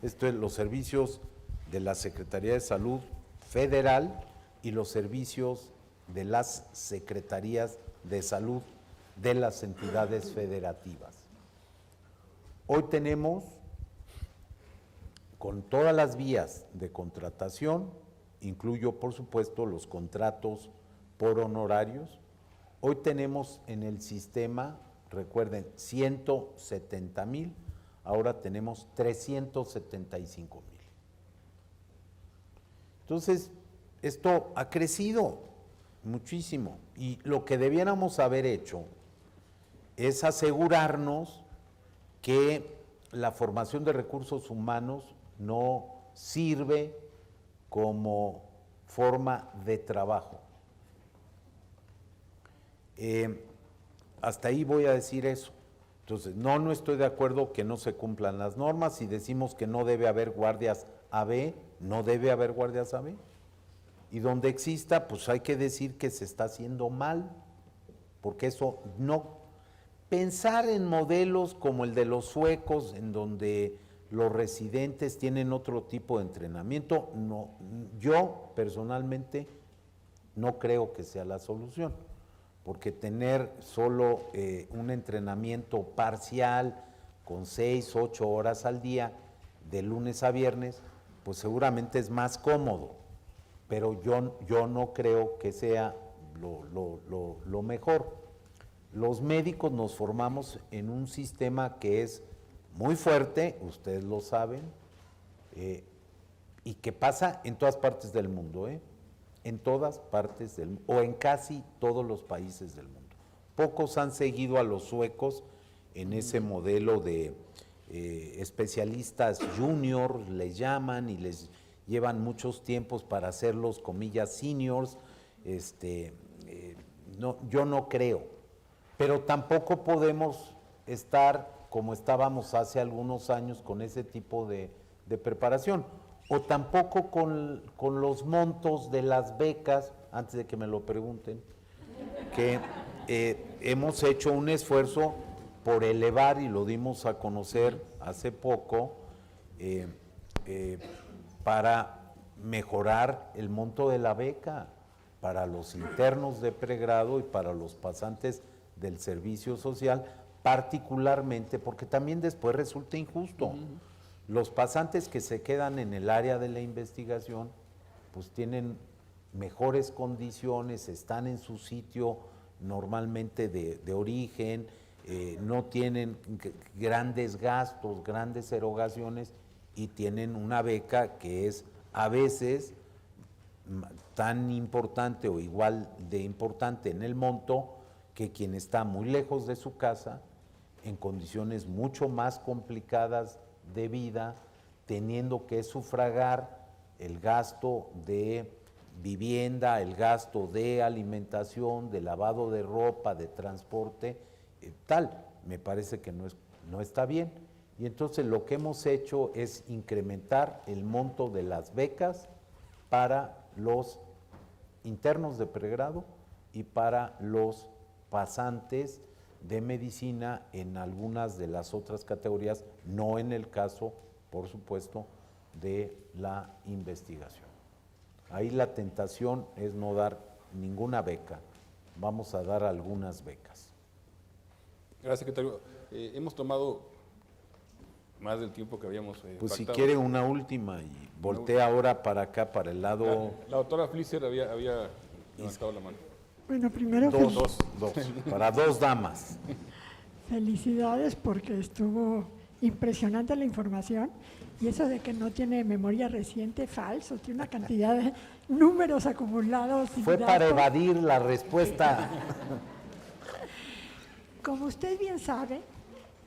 Esto es los servicios de la Secretaría de Salud Federal y los servicios de las Secretarías de Salud de las entidades federativas. Hoy tenemos con todas las vías de contratación, incluyo por supuesto los contratos por honorarios. Hoy tenemos en el sistema, recuerden, 170,000, ahora tenemos 375,000. Entonces, esto ha crecido muchísimo y lo que debiéramos haber hecho es asegurarnos que la formación de recursos humanos no sirve como forma de trabajo. Hasta ahí voy a decir eso. Entonces, no estoy de acuerdo que no se cumplan las normas. Si decimos que no debe haber guardias AB, no debe haber guardias AB. Y donde exista, pues hay que decir que se está haciendo mal, porque eso no. Pensar en modelos como el de los suecos, en donde los residentes tienen otro tipo de entrenamiento, no, yo personalmente no creo que sea la solución, porque tener solo un entrenamiento parcial con 6, 8 horas al día, de lunes a viernes, pues seguramente es más cómodo, pero yo no creo que sea lo mejor. Los médicos nos formamos en un sistema que es muy fuerte, ustedes lo saben, y que pasa en todas partes del mundo, en todas partes del mundo, o en casi todos los países del mundo. Pocos han seguido a los suecos en ese modelo de especialistas junior, les llaman, y les llevan muchos tiempos para hacerlos, comillas, seniors. No, yo no creo, pero tampoco podemos estar como estábamos hace algunos años con ese tipo de preparación, o tampoco con los montos de las becas, antes de que me lo pregunten, que hemos hecho un esfuerzo por elevar, y lo dimos a conocer hace poco, para mejorar el monto de la beca para los internos de pregrado y para los pasantes del servicio social, particularmente porque también después resulta injusto. Los pasantes que se quedan en el área de la investigación, pues tienen mejores condiciones, están en su sitio normalmente de origen, no tienen grandes gastos, grandes erogaciones, y tienen una beca que es a veces tan importante o igual de importante en el monto que quien está muy lejos de su casa, en condiciones mucho más complicadas de vida, teniendo que sufragar el gasto de vivienda, el gasto de alimentación, de lavado de ropa, de transporte, tal. Me parece que no está bien. Y entonces lo que hemos hecho es incrementar el monto de las becas para los internos de pregrado y para los pasantes de medicina en algunas de las otras categorías, no en el caso, por supuesto, de la investigación. Ahí la tentación es no dar ninguna beca, vamos a dar algunas becas. Gracias, secretario. Hemos tomado más del tiempo que habíamos pues pactado. Si quiere una última y voltea ahora para acá, para el lado... La doctora Flisser había levantado la mano. Bueno, primero Dos, para dos damas. felicidades porque estuvo impresionante la información, y eso de que no tiene memoria reciente, falso, tiene una cantidad de números acumulados. Fue para evadir la respuesta. Como usted bien sabe,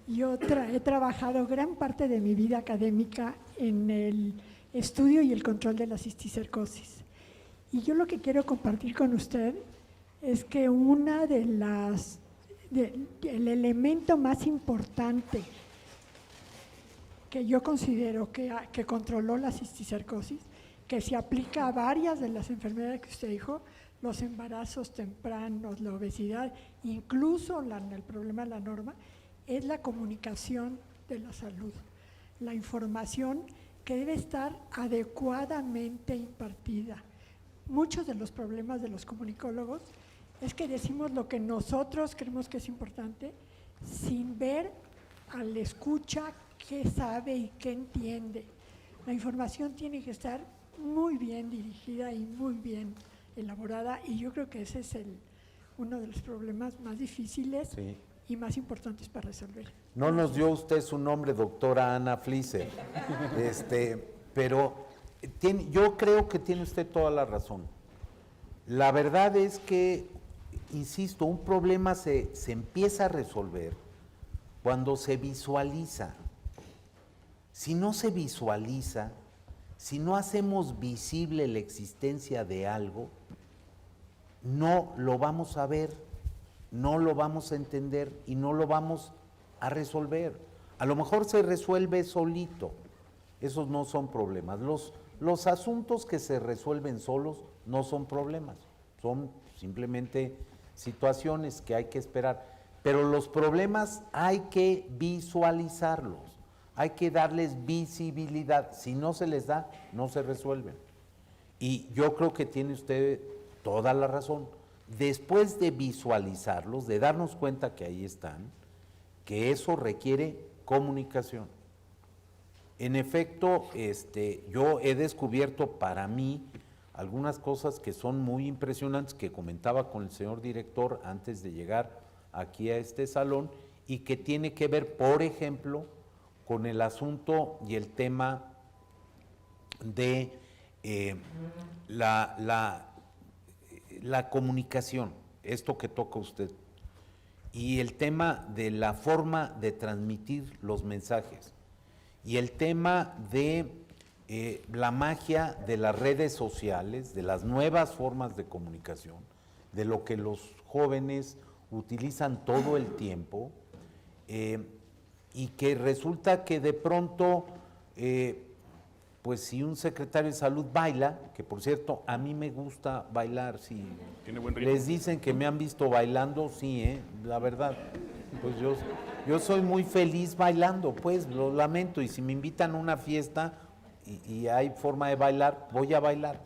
yo he trabajado gran parte de mi vida académica en el estudio y el control de la cisticercosis. Y yo lo que quiero compartir con usted es que el elemento más importante que yo considero que controló la cisticercosis, que se aplica a varias de las enfermedades que usted dijo, los embarazos tempranos, la obesidad, incluso el problema de la norma, es la comunicación de la salud, la información que debe estar adecuadamente impartida. Muchos de los problemas de los comunicólogos es que decimos lo que nosotros creemos que es importante sin ver al escucha qué sabe y qué entiende. La información tiene que estar muy bien dirigida y muy bien elaborada, y yo creo que ese es uno de los problemas más difíciles Sí. y más importantes para resolver. No nos dio usted su nombre, doctora Ana Fliser, pero yo creo que tiene usted toda la razón. La verdad es que, insisto, un problema se empieza a resolver cuando se visualiza. Si no se visualiza, si no hacemos visible la existencia de algo, no lo vamos a ver, no lo vamos a entender y no lo vamos a resolver. A lo mejor se resuelve solito, esos no son problemas. Los asuntos que se resuelven solos no son problemas, son simplemente situaciones que hay que esperar. Pero los problemas hay que visualizarlos, hay que darles visibilidad. Si no se les da, no se resuelven. Y yo creo que tiene usted toda la razón. Después de visualizarlos, de darnos cuenta que ahí están, que eso requiere comunicación. En efecto, yo he descubierto para mí algunas cosas que son muy impresionantes, que comentaba con el señor director antes de llegar aquí a este salón, y que tiene que ver, por ejemplo, con el asunto y el tema de la comunicación, esto que toca usted, y el tema de la forma de transmitir los mensajes, y el tema de la magia de las redes sociales, de las nuevas formas de comunicación, de lo que los jóvenes utilizan todo el tiempo, y que resulta que de pronto, pues si un secretario de salud baila, que por cierto, a mí me gusta bailar, si les dicen que me han visto bailando, sí, la verdad, pues yo soy muy feliz bailando, pues lo lamento, y si me invitan a una fiesta y hay forma de bailar, voy a bailar.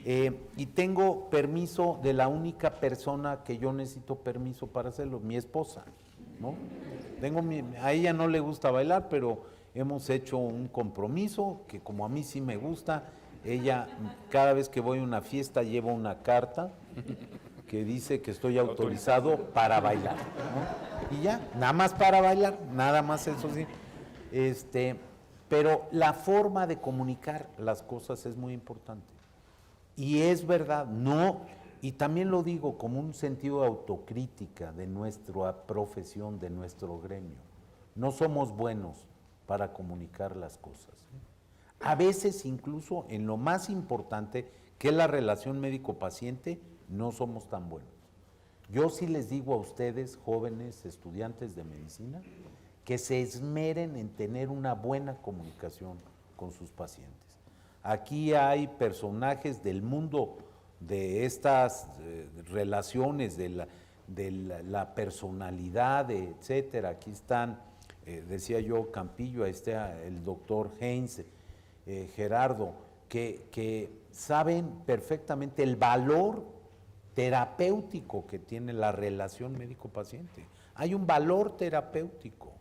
Y tengo permiso de la única persona que yo necesito permiso para hacerlo, mi esposa, ¿no? A ella no le gusta bailar, pero hemos hecho un compromiso que, como a mí sí me gusta, ella cada vez que voy a una fiesta lleva una carta que dice que estoy autorizado para bailar, ¿no? Y ya, nada más para bailar, nada más, eso sí. Pero la forma de comunicar las cosas es muy importante. Y es verdad, no, y también lo digo como un sentido de autocrítica de nuestra profesión, de nuestro gremio. No somos buenos para comunicar las cosas. A veces incluso en lo más importante, que es la relación médico-paciente, no somos tan buenos. Yo sí les digo a ustedes, jóvenes estudiantes de medicina, que se esmeren en tener una buena comunicación con sus pacientes. Aquí hay personajes del mundo de estas relaciones, de la personalidad, etcétera. Aquí están, decía yo, Campillo, ahí está el doctor Heinz, Gerardo, que saben perfectamente el valor terapéutico que tiene la relación médico-paciente. Hay un valor terapéutico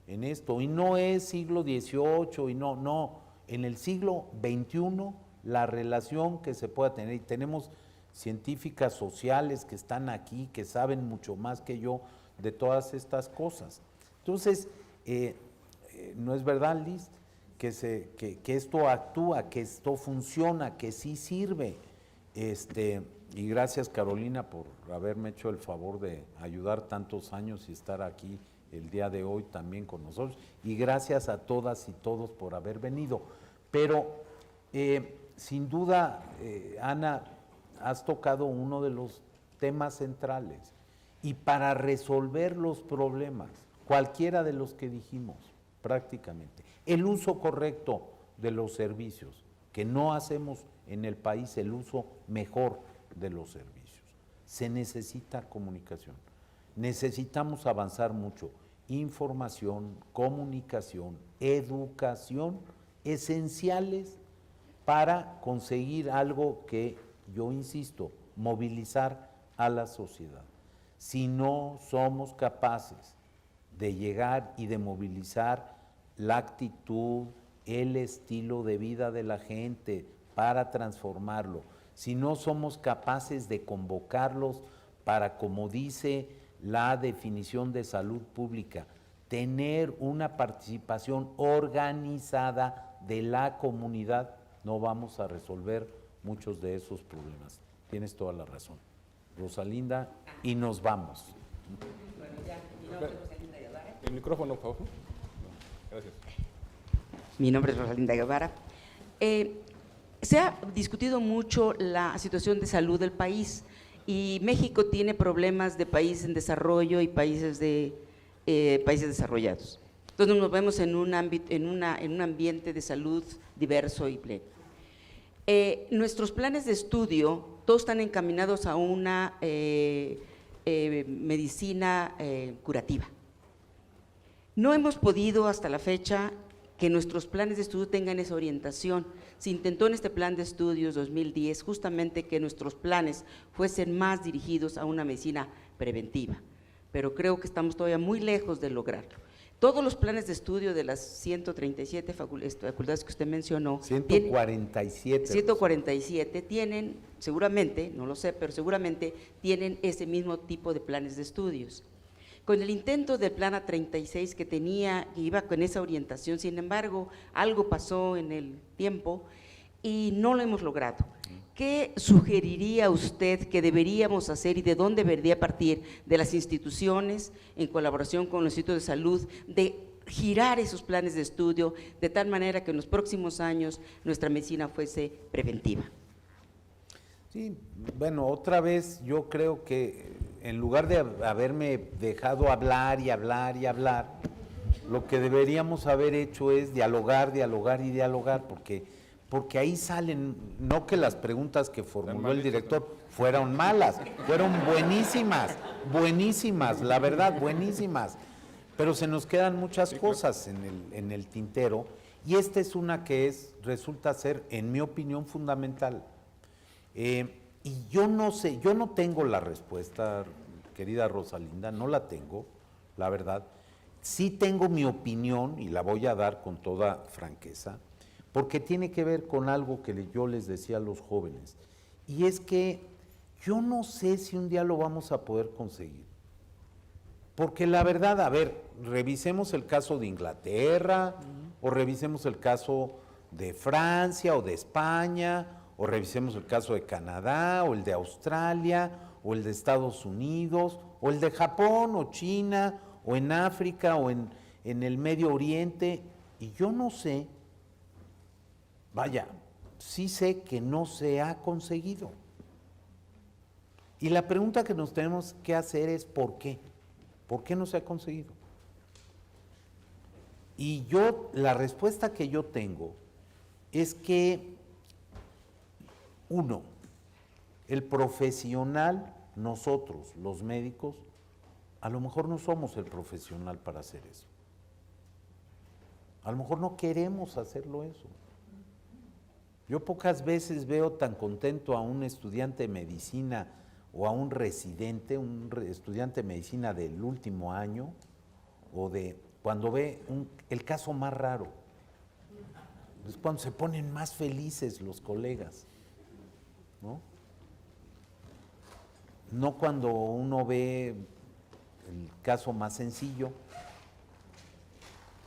en esto, y no es siglo XVIII, y no. En el siglo XXI, la relación que se pueda tener, y tenemos científicas sociales que están aquí, que saben mucho más que yo de todas estas cosas. Entonces, ¿no es verdad, Liz? Que esto actúa, que esto funciona, que sí sirve. Y gracias, Carolina, por haberme hecho el favor de ayudar tantos años y estar aquí el día de hoy también con nosotros, y gracias a todas y todos por haber venido. Pero sin duda, Ana, has tocado uno de los temas centrales, y para resolver los problemas, cualquiera de los que dijimos prácticamente, el uso correcto de los servicios, que no hacemos en el país el uso mejor de los servicios, se necesita comunicación. Necesitamos avanzar mucho, información, comunicación, educación, esenciales para conseguir algo que, yo insisto, movilizar a la sociedad. Si no somos capaces de llegar y de movilizar la actitud, el estilo de vida de la gente para transformarlo. Si no somos capaces de convocarlos para, como dice la definición de salud pública, tener una participación organizada de la comunidad, no vamos a resolver muchos de esos problemas. Tienes toda la razón, Rosalinda, y nos vamos. Bueno, ya, mi nombre es Rosalinda Guevara. El micrófono, por favor. Gracias. Mi nombre es Rosalinda Guevara. Se ha discutido mucho la situación de salud del país y México tiene problemas de país en desarrollo y países desarrollados. Entonces nos vemos en un ambiente de salud diverso y pleno. Nuestros planes de estudio, todos están encaminados a una medicina curativa. No hemos podido hasta la fecha que nuestros planes de estudio tengan esa orientación. Se intentó en este plan de estudios 2010 justamente que nuestros planes fuesen más dirigidos a una medicina preventiva, pero creo que estamos todavía muy lejos de lograrlo. Todos los planes de estudio de las 137 facultades que usted mencionó, 147 tienen, seguramente, no lo sé, pero seguramente tienen ese mismo tipo de planes de estudios. Con el intento del plan A36 que iba con esa orientación, sin embargo, algo pasó en el tiempo y no lo hemos logrado. ¿Qué sugeriría usted que deberíamos hacer y de dónde debería partir de las instituciones en colaboración con los institutos de salud de girar esos planes de estudio de tal manera que en los próximos años nuestra medicina fuese preventiva? Sí, bueno, otra vez yo creo que en lugar de haberme dejado hablar y hablar y hablar, lo que deberíamos haber hecho es dialogar, dialogar y dialogar, porque ahí salen, no que las preguntas que formuló el director fueron malas, fueron buenísimas, la verdad, buenísimas, pero se nos quedan muchas cosas en el tintero, y esta es una que resulta ser, en mi opinión, fundamental. Y yo no sé, yo no tengo la respuesta, querida Rosalinda, no la tengo, la verdad. Sí tengo mi opinión y la voy a dar con toda franqueza, porque tiene que ver con algo que yo les decía a los jóvenes, y es que yo no sé si un día lo vamos a poder conseguir, porque la verdad, a ver, revisemos el caso de Inglaterra, o revisemos el caso de Francia o de España, o revisemos el caso de Canadá, o el de Australia, o el de Estados Unidos, o el de Japón, o China, o en África, o en el Medio Oriente, y yo no sé, vaya, sí sé que no se ha conseguido. Y la pregunta que nos tenemos que hacer es ¿por qué? ¿Por qué no se ha conseguido? Y la respuesta que yo tengo es que uno, el profesional, nosotros, los médicos, a lo mejor no somos el profesional para hacer eso. A lo mejor no queremos hacerlo eso. Yo pocas veces veo tan contento a un estudiante de medicina o a un residente, un estudiante de medicina del último año, o cuando ve el caso más raro. Es cuando se ponen más felices los colegas. No cuando uno ve el caso más sencillo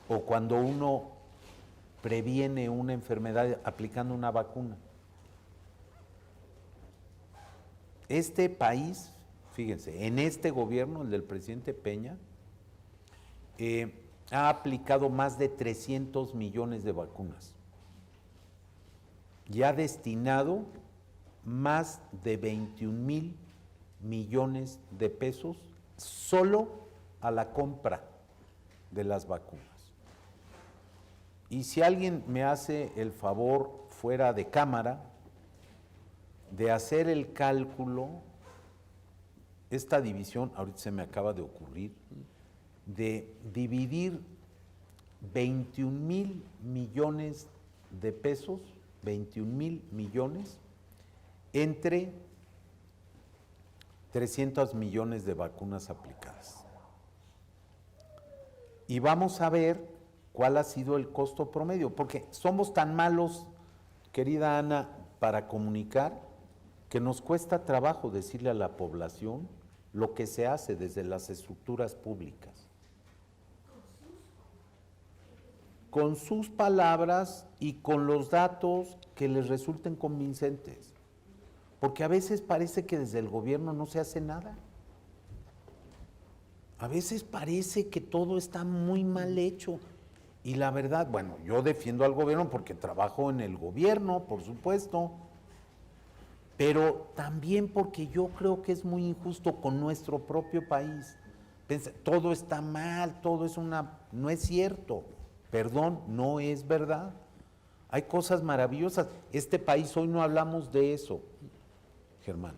o cuando uno previene una enfermedad aplicando una vacuna. Este país, fíjense, en este gobierno, el del presidente Peña, ha aplicado más de 300 millones de vacunas y ha destinado más de 21,000 millones de pesos solo a la compra de las vacunas. Y si alguien me hace el favor fuera de cámara de hacer el cálculo, esta división, ahorita se me acaba de ocurrir, de dividir 21,000 millones de pesos, 21,000 millones, entre 300 millones de vacunas aplicadas. Y vamos a ver ¿cuál ha sido el costo promedio? Porque somos tan malos, querida Ana, para comunicar, que nos cuesta trabajo decirle a la población lo que se hace desde las estructuras públicas. Con sus palabras y con los datos que les resulten convincentes. Porque a veces parece que desde el gobierno no se hace nada. A veces parece que todo está muy mal hecho. Y la verdad, bueno, yo defiendo al gobierno porque trabajo en el gobierno, por supuesto, pero también porque yo creo que es muy injusto con nuestro propio país. Todo está mal, todo es no es cierto, perdón, no es verdad. Hay cosas maravillosas. Este país, hoy no hablamos de eso, Germán,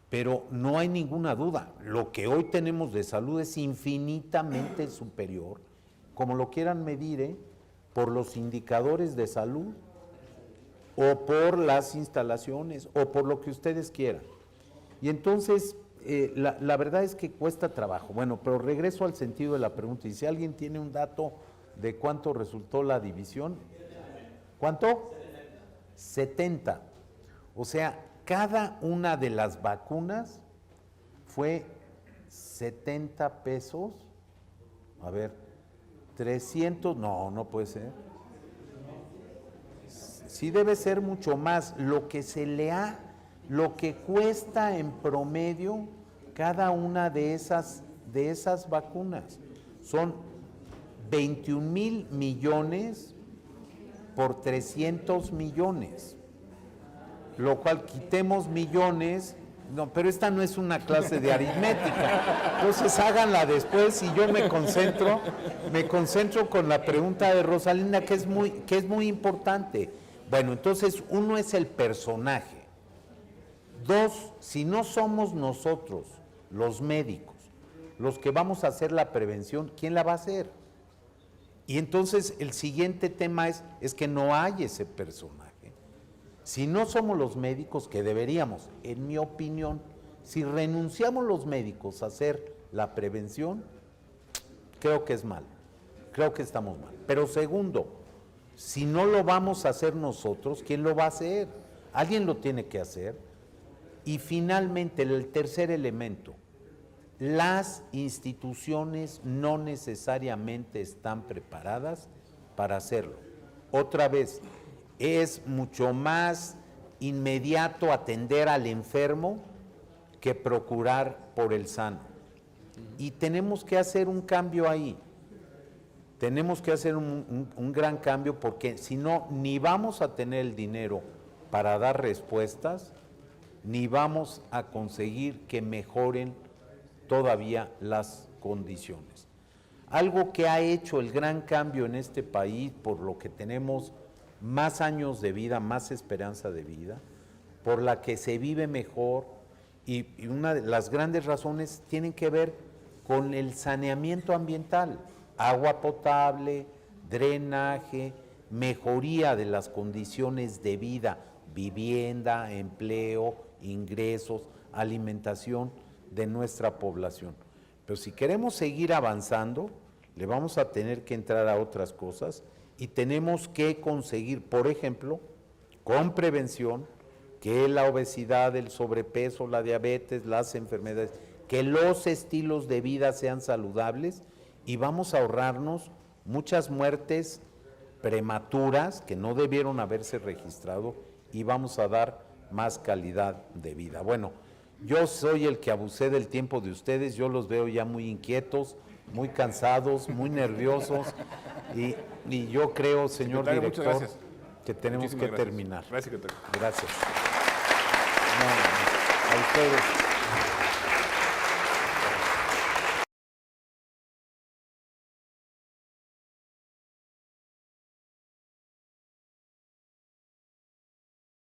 pero no hay ninguna duda, lo que hoy tenemos de salud es infinitamente superior, como lo quieran medir, por los indicadores de salud, o por las instalaciones, o por lo que ustedes quieran. Y entonces, la verdad es que cuesta trabajo. Bueno, pero regreso al sentido de la pregunta, y si alguien tiene un dato de cuánto resultó la división, ¿cuánto? 70. O sea, cada una de las vacunas fue 70 pesos, a ver, 300, no puede ser. Sí debe ser mucho más, lo que cuesta en promedio cada una de esas vacunas. Son 21,000 millones por 300 millones. Lo cual quitemos millones, no, pero esta no es una clase de aritmética, entonces háganla después y yo me concentro con la pregunta de Rosalinda, que es muy importante. Bueno, entonces uno es el personaje. Dos, si no somos nosotros, los médicos, los que vamos a hacer la prevención, ¿quién la va a hacer? Y entonces el siguiente tema es que no hay ese personaje. Si no somos los médicos, que deberíamos, en mi opinión, si renunciamos los médicos a hacer la prevención, creo que es mal, creo que estamos mal. Pero segundo, si no lo vamos a hacer nosotros, ¿quién lo va a hacer? Alguien lo tiene que hacer. Y finalmente, el tercer elemento, las instituciones no necesariamente están preparadas para hacerlo. Otra vez, es mucho más inmediato atender al enfermo que procurar por el sano. Y tenemos que hacer un cambio ahí. Tenemos que hacer un gran cambio, porque si no, ni vamos a tener el dinero para dar respuestas, ni vamos a conseguir que mejoren todavía las condiciones. Algo que ha hecho el gran cambio en este país, por lo que tenemos más años de vida, más esperanza de vida, por la que se vive mejor, y una de las grandes razones tienen que ver con el saneamiento ambiental, agua potable, drenaje, mejoría de las condiciones de vida, vivienda, empleo, ingresos, alimentación de nuestra población. Pero si queremos seguir avanzando, le vamos a tener que entrar a otras cosas. Y tenemos que conseguir, por ejemplo, con prevención, que la obesidad, el sobrepeso, la diabetes, las enfermedades, que los estilos de vida sean saludables, y vamos a ahorrarnos muchas muertes prematuras que no debieron haberse registrado, y vamos a dar más calidad de vida. Bueno, yo soy el que abusé del tiempo de ustedes, yo los veo ya muy inquietos, muy cansados, muy nerviosos, y yo creo, señor director, que tenemos que terminar. Gracias, secretario. Gracias. No, a ustedes.